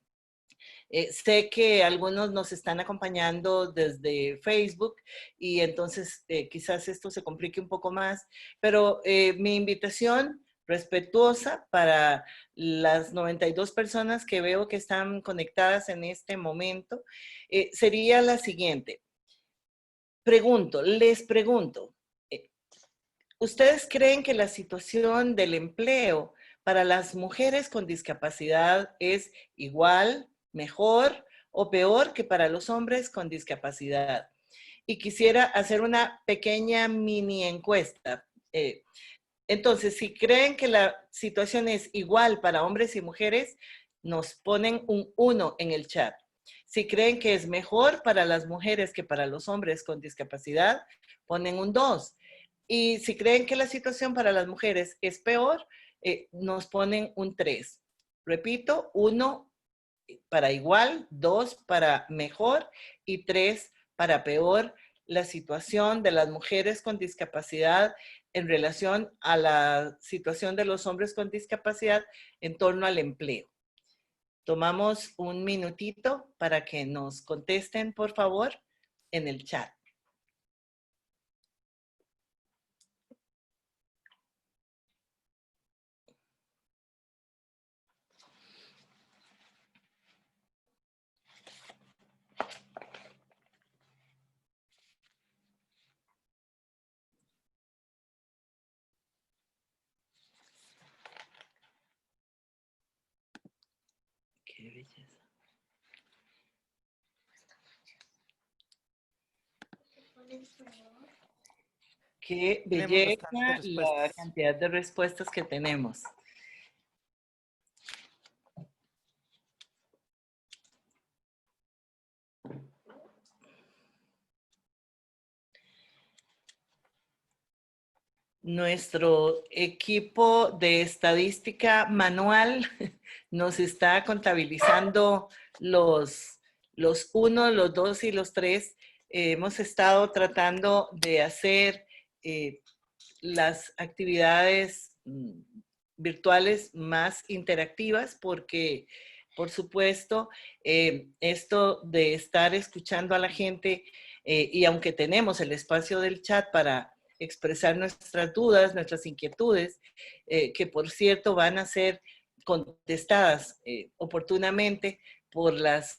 Sé que algunos nos están acompañando desde Facebook y entonces quizás esto se complique un poco más, pero mi invitación respetuosa para las 92 personas que veo que están conectadas en este momento sería la siguiente. Les pregunto, ¿ustedes creen que la situación del empleo para las mujeres con discapacidad es igual, mejor o peor que para los hombres con discapacidad? Y quisiera hacer una pequeña mini encuesta. Entonces, si creen que la situación es igual para hombres y mujeres, nos ponen un 1 en el chat. Si creen que es mejor para las mujeres que para los hombres con discapacidad, ponen un 2. Y si creen que la situación para las mujeres es peor, nos ponen un 3. Repito, 1 para igual, 2 para mejor y 3 para peor la situación de las mujeres con discapacidad en relación a la situación de los hombres con discapacidad en torno al empleo. Tomamos un minutito para que nos contesten, por favor, en el chat. Qué belleza. Qué belleza la cantidad de respuestas que tenemos. Nuestro equipo de estadística manual nos está contabilizando los 1, los 2 y los 3. Hemos estado tratando de hacer las actividades virtuales más interactivas porque, por supuesto, esto de estar escuchando a la gente y aunque tenemos el espacio del chat para expresar nuestras dudas, nuestras inquietudes, que por cierto van a ser contestadas oportunamente por las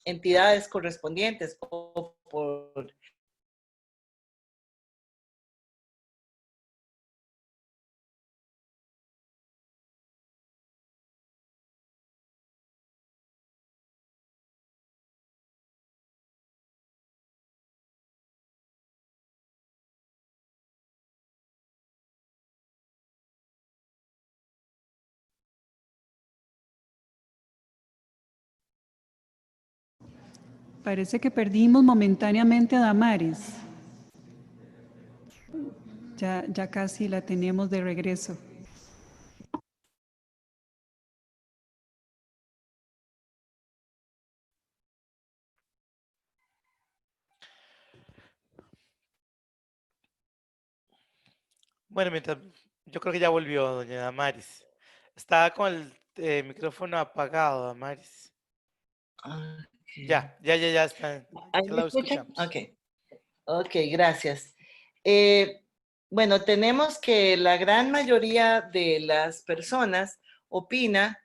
entidades correspondientes o por Parece que perdimos momentáneamente a Damaris. Ya casi la tenemos de regreso. Bueno, yo creo que ya volvió doña Damaris. Estaba con el micrófono apagado, Damaris. Okay. Ya está. Ya ¿Me lo escuchan? escuchamos. Ok, gracias. Bueno, tenemos que la gran mayoría de las personas opina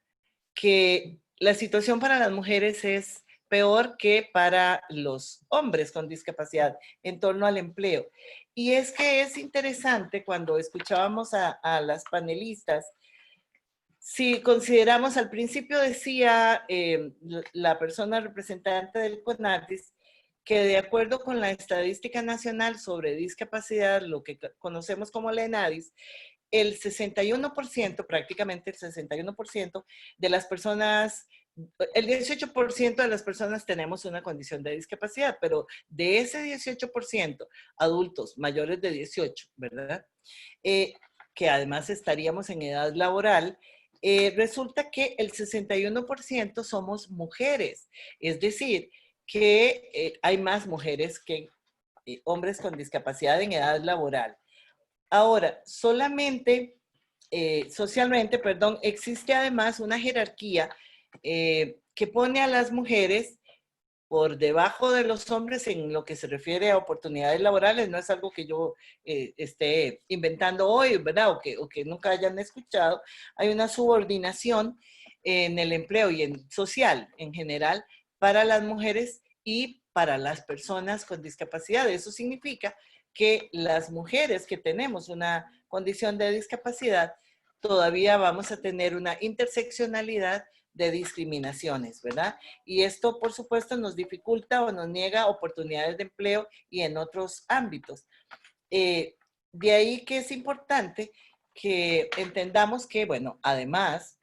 que la situación para las mujeres es peor que para los hombres con discapacidad en torno al empleo. Y es que es interesante cuando escuchábamos a las panelistas Si consideramos, al principio decía la persona representante del CONADIS, que de acuerdo con la Estadística Nacional sobre Discapacidad, lo que conocemos como la ENADIS, el 61%, prácticamente el 61% de las personas, el 18% de las personas tenemos una condición de discapacidad, pero de ese 18%, adultos mayores de 18, ¿verdad? Que además estaríamos en edad laboral, resulta que el 61% somos mujeres, es decir, que hay más mujeres que hombres con discapacidad en edad laboral. Ahora, solamente, socialmente, perdón, existe además una jerarquía que pone a las mujeres por debajo de los hombres en lo que se refiere a oportunidades laborales. No es algo que yo esté inventando hoy, ¿verdad? O que nunca hayan escuchado. Hay una subordinación en el empleo y en social en general para las mujeres y para las personas con discapacidad. Eso significa que las mujeres que tenemos una condición de discapacidad todavía vamos a tener una interseccionalidad de discriminaciones, ¿verdad? Y esto, por supuesto, nos dificulta o nos niega oportunidades de empleo y en otros ámbitos. De ahí que es importante que entendamos que, bueno, además,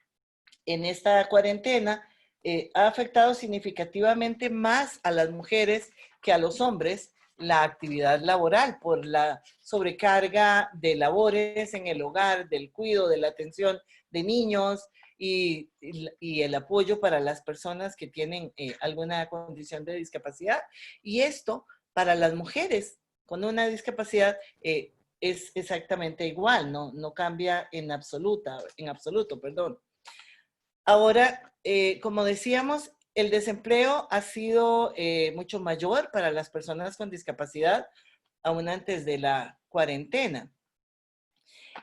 en esta cuarentena ha afectado significativamente más a las mujeres que a los hombres la actividad laboral por la sobrecarga de labores en el hogar, del cuidado, de la atención de niños, y el apoyo para las personas que tienen alguna condición de discapacidad. Y esto para las mujeres con una discapacidad es exactamente igual, no cambia en absoluto, perdón. Ahora, como decíamos, el desempleo ha sido mucho mayor para las personas con discapacidad aún antes de la cuarentena.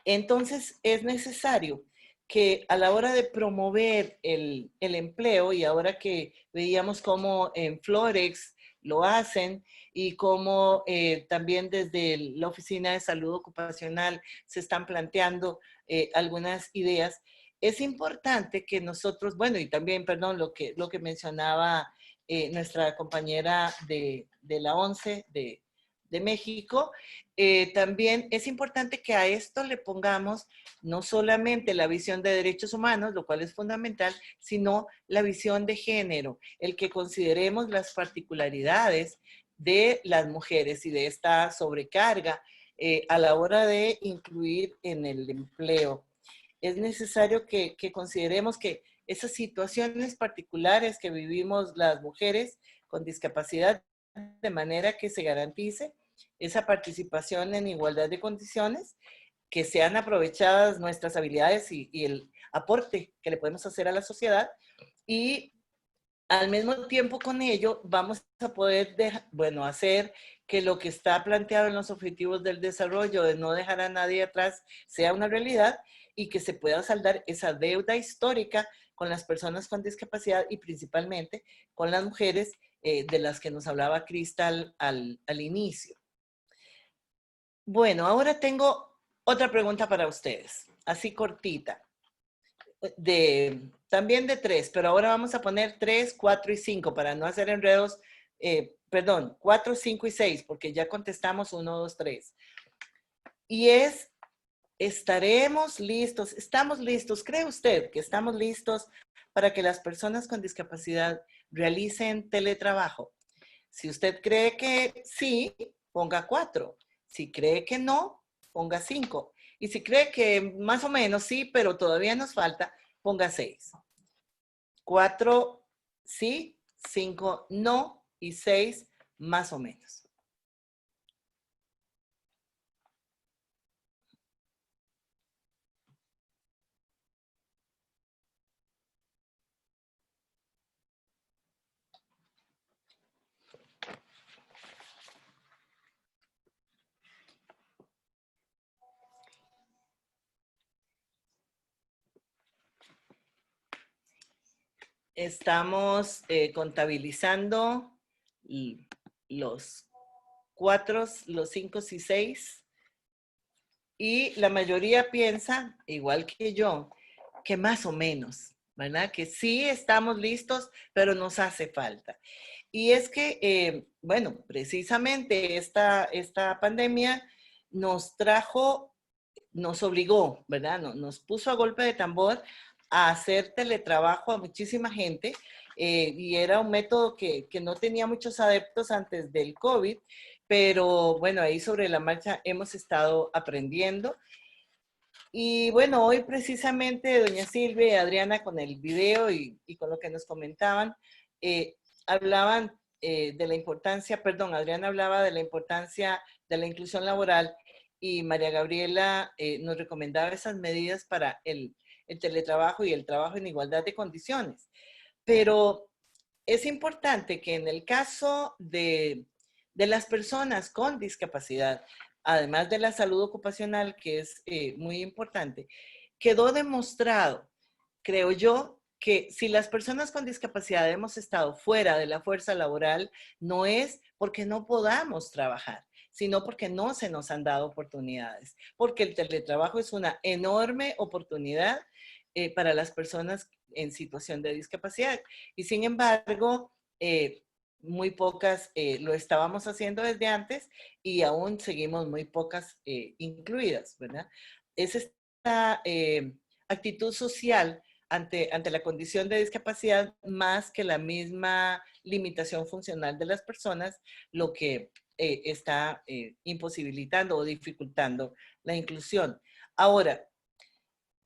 Entonces, es necesario que a la hora de promover el empleo, y ahora que veíamos cómo en Florex lo hacen y cómo también desde la Oficina de Salud Ocupacional se están planteando algunas ideas, es importante que nosotros, bueno, y también, perdón, lo que mencionaba nuestra compañera de la ONCE de México, también es importante que a esto le pongamos no solamente la visión de derechos humanos, lo cual es fundamental, sino la visión de género, el que consideremos las particularidades de las mujeres y de esta sobrecarga a la hora de incluir en el empleo. Es necesario que consideremos que esas situaciones particulares que vivimos las mujeres con discapacidad, de manera que se garantice esa participación en igualdad de condiciones, que sean aprovechadas nuestras habilidades y el aporte que le podemos hacer a la sociedad, y al mismo tiempo con ello vamos a poder hacer que lo que está planteado en los objetivos del desarrollo de no dejar a nadie atrás sea una realidad y que se pueda saldar esa deuda histórica con las personas con discapacidad y principalmente con las mujeres de las que nos hablaba Cristal al inicio. Bueno, ahora tengo otra pregunta para ustedes, así cortita, también de 3, pero ahora vamos a poner 3, 4 y 5 para no hacer enredos, 4, 5 y 6, porque ya contestamos 1, 2, 3. Y es, ¿estamos listos? ¿Cree usted que estamos listos para que las personas con discapacidad realicen teletrabajo? Si usted cree que sí, ponga 4. Si cree que no, ponga 5. Y si cree que más o menos sí, pero todavía nos falta, ponga 6. 4 sí, 5 no y 6 más o menos. Estamos contabilizando los 4, los 5 y 6. Y la mayoría piensa, igual que yo, que más o menos, ¿verdad? Que sí estamos listos, pero nos hace falta. Y es que, bueno, precisamente esta pandemia nos trajo, nos obligó, ¿verdad? Nos puso a golpe de tambor a hacer teletrabajo a muchísima gente, y era un método que no tenía muchos adeptos antes del COVID, pero bueno, ahí sobre la marcha hemos estado aprendiendo. Y bueno, hoy precisamente doña Silvia y Adriana con el video y con lo que nos comentaban, hablaban de la importancia, perdón, Adriana hablaba de la importancia de la inclusión laboral y María Gabriela nos recomendaba esas medidas para el teletrabajo y el trabajo en igualdad de condiciones. Pero es importante que en el caso de las personas con discapacidad, además de la salud ocupacional, que es muy importante, quedó demostrado, creo yo, que si las personas con discapacidad hemos estado fuera de la fuerza laboral, no es porque no podamos trabajar, sino porque no se nos han dado oportunidades, porque el teletrabajo es una enorme oportunidad para las personas en situación de discapacidad. Y sin embargo, muy pocas lo estábamos haciendo desde antes y aún seguimos muy pocas incluidas, ¿verdad? Es esta actitud social ante la condición de discapacidad más que la misma limitación funcional de las personas, lo que está imposibilitando o dificultando la inclusión. Ahora,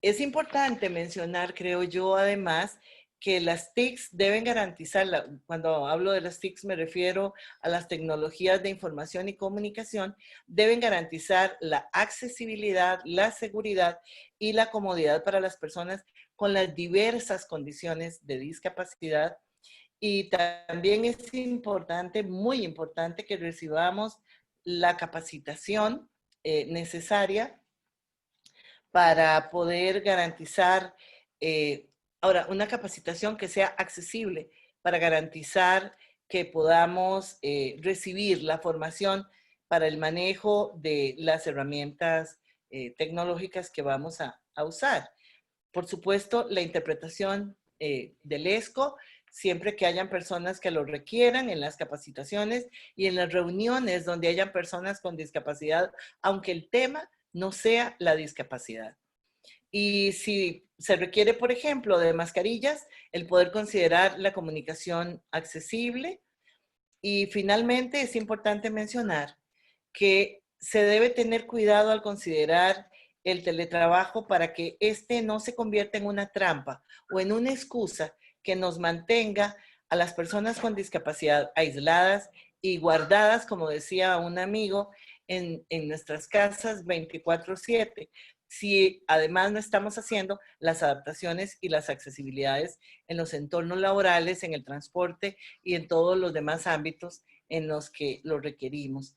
es importante mencionar, creo yo, además, que las TICs deben garantizar, cuando hablo de las TICs me refiero a las tecnologías de información y comunicación, deben garantizar la accesibilidad, la seguridad y la comodidad para las personas con las diversas condiciones de discapacidad. Y también es importante, muy importante, que recibamos la capacitación necesaria para poder garantizar, ahora, una capacitación que sea accesible para garantizar que podamos recibir la formación para el manejo de las herramientas tecnológicas que vamos a usar. Por supuesto, la interpretación del ESCO, siempre que hayan personas que lo requieran en las capacitaciones y en las reuniones donde hayan personas con discapacidad, aunque el tema no sea la discapacidad. Y si se requiere, por ejemplo, de mascarillas, el poder considerar la comunicación accesible. Y finalmente es importante mencionar que se debe tener cuidado al considerar el teletrabajo para que este no se convierta en una trampa o en una excusa que nos mantenga a las personas con discapacidad aisladas y guardadas, como decía un amigo, en nuestras casas 24/7. Si además no estamos haciendo las adaptaciones y las accesibilidades en los entornos laborales, en el transporte y en todos los demás ámbitos en los que lo requerimos.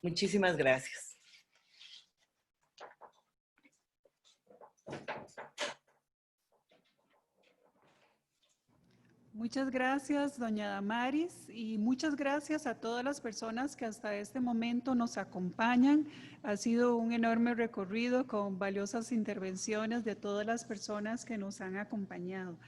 Muchísimas gracias. Muchas gracias, doña Damaris, y muchas gracias a todas las personas que hasta este momento nos acompañan. Ha sido un enorme recorrido con valiosas intervenciones de todas las personas que nos han acompañado.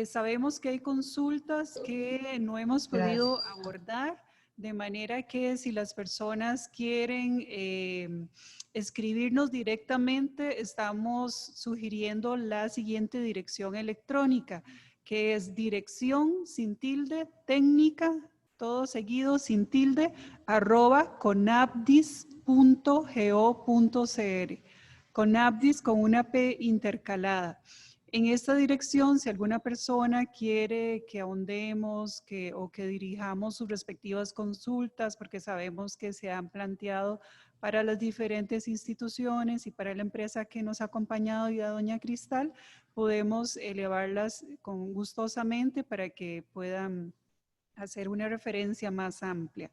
Sabemos que hay consultas que no hemos podido abordar, de manera que si las personas quieren escribirnos directamente, estamos sugiriendo la siguiente dirección electrónica, que es dirección sin tilde, técnica, todo seguido sin tilde, @conapdis.go.cr. Conapdis con una P intercalada. En esta dirección, si alguna persona quiere que ahondemos o que dirijamos sus respectivas consultas, porque sabemos que se han planteado para las diferentes instituciones y para la empresa que nos ha acompañado y a doña Cristal, podemos elevarlas gustosamente para que puedan hacer una referencia más amplia.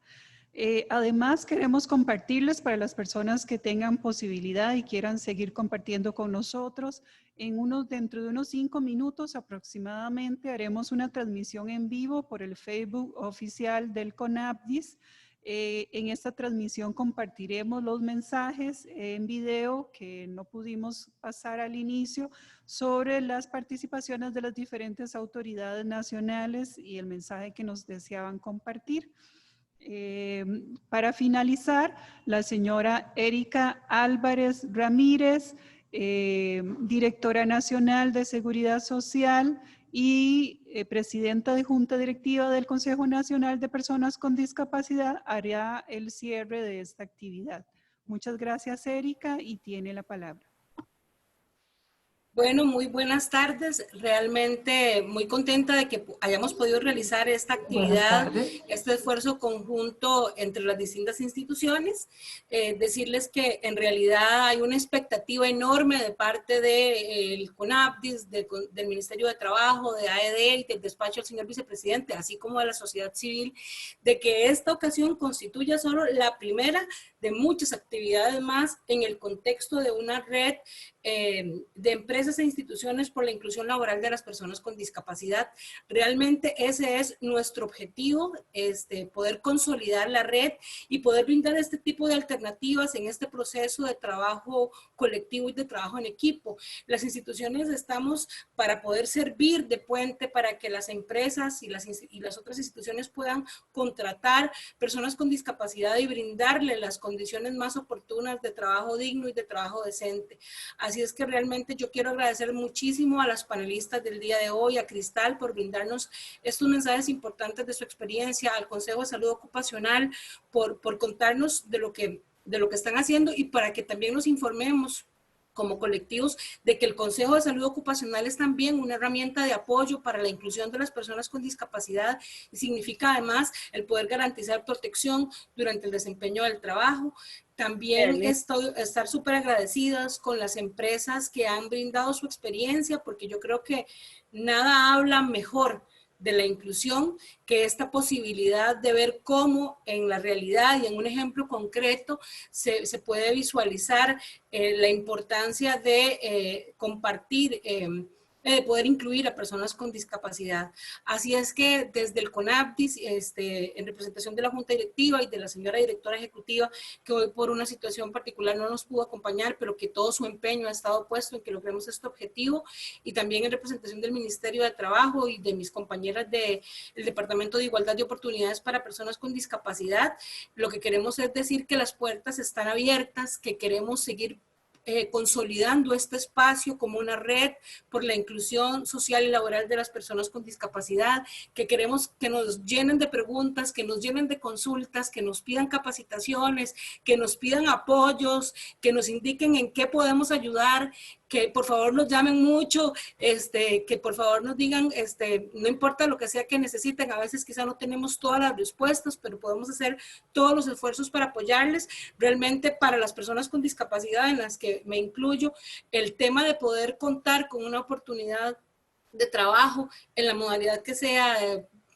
Además, queremos compartirles para las personas que tengan posibilidad y quieran seguir compartiendo con nosotros. Dentro de unos 5 minutos aproximadamente haremos una transmisión en vivo por el Facebook oficial del CONAPDIS. En esta transmisión compartiremos los mensajes en video que no pudimos pasar al inicio sobre las participaciones de las diferentes autoridades nacionales y el mensaje que nos deseaban compartir. Para finalizar, la señora Erika Álvarez Ramírez, directora nacional de Seguridad Social y presidenta de Junta Directiva del Consejo Nacional de Personas con Discapacidad, hará el cierre de esta actividad. Muchas gracias, Erika, y tiene la palabra. Bueno, muy buenas tardes. Realmente muy contenta de que hayamos podido realizar esta actividad, este esfuerzo conjunto entre las distintas instituciones. Decirles que en realidad hay una expectativa enorme de parte del CONAPDIS, del Ministerio de Trabajo, de AED y del despacho del señor vicepresidente, así como de la sociedad civil, de que esta ocasión constituya solo la primera de muchas actividades más en el contexto de una red de empresas e instituciones por la inclusión laboral de las personas con discapacidad. Realmente ese es nuestro objetivo, poder consolidar la red y poder brindar este tipo de alternativas en este proceso de trabajo colectivo y de trabajo en equipo. Las instituciones estamos para poder servir de puente para que las empresas y las otras instituciones puedan contratar personas con discapacidad y brindarle las condiciones más oportunas de trabajo digno y de trabajo decente. Así es que realmente yo quiero agradecer muchísimo a las panelistas del día de hoy, a Cristal por brindarnos estos mensajes importantes de su experiencia, al Consejo de Salud Ocupacional por contarnos de lo que están haciendo y para que también nos informemos como colectivos de que el Consejo de Salud Ocupacional es también una herramienta de apoyo para la inclusión de las personas con discapacidad y significa además el poder garantizar protección durante el desempeño del trabajo. También estar súper agradecidas con las empresas que han brindado su experiencia, porque yo creo que nada habla mejor de la inclusión que esta posibilidad de ver cómo en la realidad y en un ejemplo concreto se puede visualizar la importancia de compartir, de poder incluir a personas con discapacidad. Así es que desde el CONAPDIS, en representación de la Junta Directiva y de la señora Directora Ejecutiva, que hoy por una situación particular no nos pudo acompañar, pero que todo su empeño ha estado puesto en que logremos este objetivo, y también en representación del Ministerio de Trabajo y de mis compañeras del Departamento de Igualdad de Oportunidades para Personas con Discapacidad, lo que queremos es decir que las puertas están abiertas, que queremos seguir consolidando este espacio como una red por la inclusión social y laboral de las personas con discapacidad, que queremos que nos llenen de preguntas, que nos llenen de consultas, que nos pidan capacitaciones, que nos pidan apoyos, que nos indiquen en qué podemos ayudar, que por favor nos llamen mucho, que por favor nos digan, no importa lo que sea que necesiten, a veces quizá no tenemos todas las respuestas, pero podemos hacer todos los esfuerzos para apoyarles. Realmente para las personas con discapacidad, en las que me incluyo, el tema de poder contar con una oportunidad de trabajo en la modalidad que sea,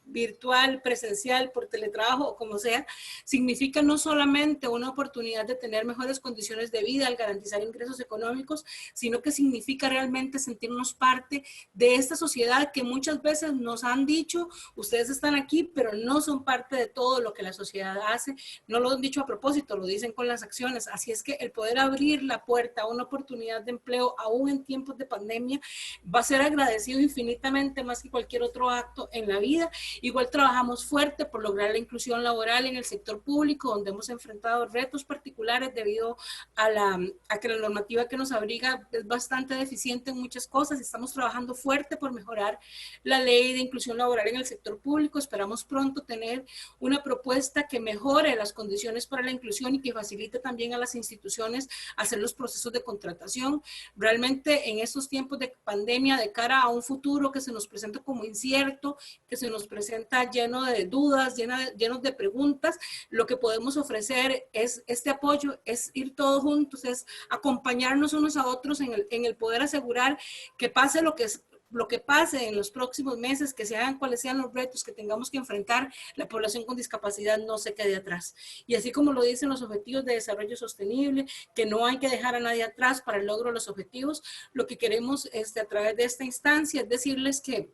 virtual, presencial, por teletrabajo o como sea, significa no solamente una oportunidad de tener mejores condiciones de vida al garantizar ingresos económicos, sino que significa realmente sentirnos parte de esta sociedad que muchas veces nos han dicho, ustedes están aquí, pero no son parte de todo lo que la sociedad hace. No lo han dicho a propósito, lo dicen con las acciones. Así es que el poder abrir la puerta a una oportunidad de empleo, aún en tiempos de pandemia, va a ser agradecido infinitamente más que cualquier otro acto en la vida. Igual trabajamos fuerte por lograr la inclusión laboral en el sector público, donde hemos enfrentado retos particulares debido a que la normativa que nos abriga es bastante deficiente en muchas cosas. Estamos trabajando fuerte por mejorar la ley de inclusión laboral en el sector público. Esperamos pronto tener una propuesta que mejore las condiciones para la inclusión y que facilite también a las instituciones hacer los procesos de contratación. Realmente en estos tiempos de pandemia, de cara a un futuro que se nos presenta como incierto, que se nos presenta lleno de dudas, llenos de preguntas, lo que podemos ofrecer es este apoyo, es ir todos juntos, es acompañarnos unos a otros en el poder asegurar que pase lo que pase en los próximos meses, que sean cuales sean los retos que tengamos que enfrentar, la población con discapacidad no se quede atrás. Y así como lo dicen los Objetivos de Desarrollo Sostenible, que no hay que dejar a nadie atrás para el logro de los objetivos, lo que queremos a través de esta instancia es decirles que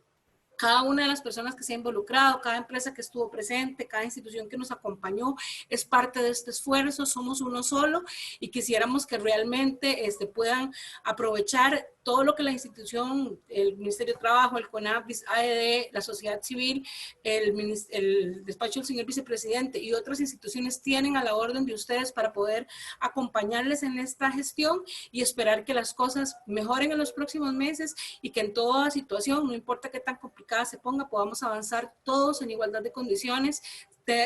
cada una de las personas que se ha involucrado, cada empresa que estuvo presente, cada institución que nos acompañó, es parte de este esfuerzo, somos uno solo y quisiéramos que realmente puedan aprovechar todo lo que la institución, el Ministerio de Trabajo, el CONAPIS, AED, la sociedad civil, el despacho del señor vicepresidente y otras instituciones tienen a la orden de ustedes para poder acompañarles en esta gestión y esperar que las cosas mejoren en los próximos meses y que en toda situación, no importa qué tan complicada se ponga, podamos avanzar todos en igualdad de condiciones,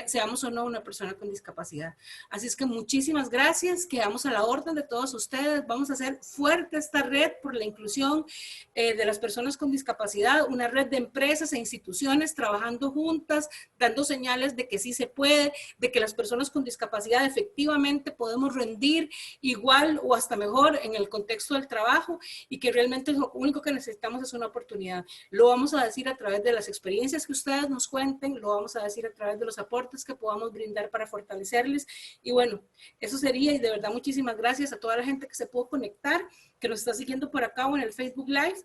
seamos o no una persona con discapacidad. Así es que muchísimas gracias, quedamos a la orden de todos ustedes, vamos a hacer fuerte esta red por la inclusión de las personas con discapacidad, una red de empresas e instituciones trabajando juntas, dando señales de que sí se puede, de que las personas con discapacidad efectivamente podemos rendir igual o hasta mejor en el contexto del trabajo y que realmente lo único que necesitamos es una oportunidad. Lo vamos a decir a través de las experiencias que ustedes nos cuenten, lo vamos a decir a través de los aportes que podamos brindar para fortalecerles. Y bueno, eso sería, y de verdad muchísimas gracias a toda la gente que se pudo conectar, que nos está siguiendo por acá o en el Facebook Live.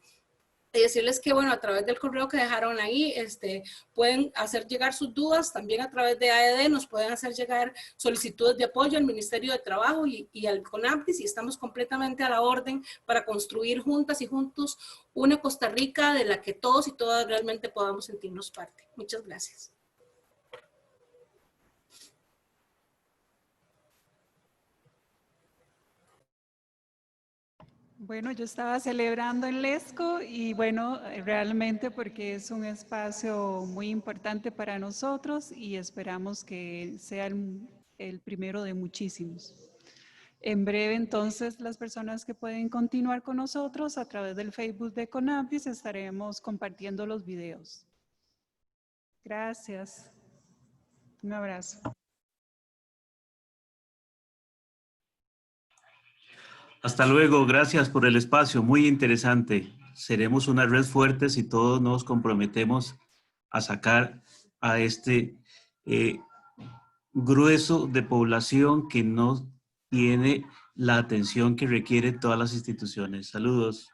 Y decirles que, bueno, a través del correo que dejaron ahí, pueden hacer llegar sus dudas, también a través de AED nos pueden hacer llegar solicitudes de apoyo al Ministerio de Trabajo y al CONAPIS, y estamos completamente a la orden para construir juntas y juntos una Costa Rica de la que todos y todas realmente podamos sentirnos parte. Muchas gracias. Bueno, yo estaba celebrando en Lesco y bueno, realmente porque es un espacio muy importante para nosotros y esperamos que sea el primero de muchísimos. En breve, entonces, las personas que pueden continuar con nosotros a través del Facebook de CONAPIS estaremos compartiendo los videos. Gracias. Un abrazo. Hasta luego, gracias por el espacio, muy interesante. Seremos una red fuerte si todos nos comprometemos a sacar a este grueso de población que no tiene la atención que requieren todas las instituciones. Saludos.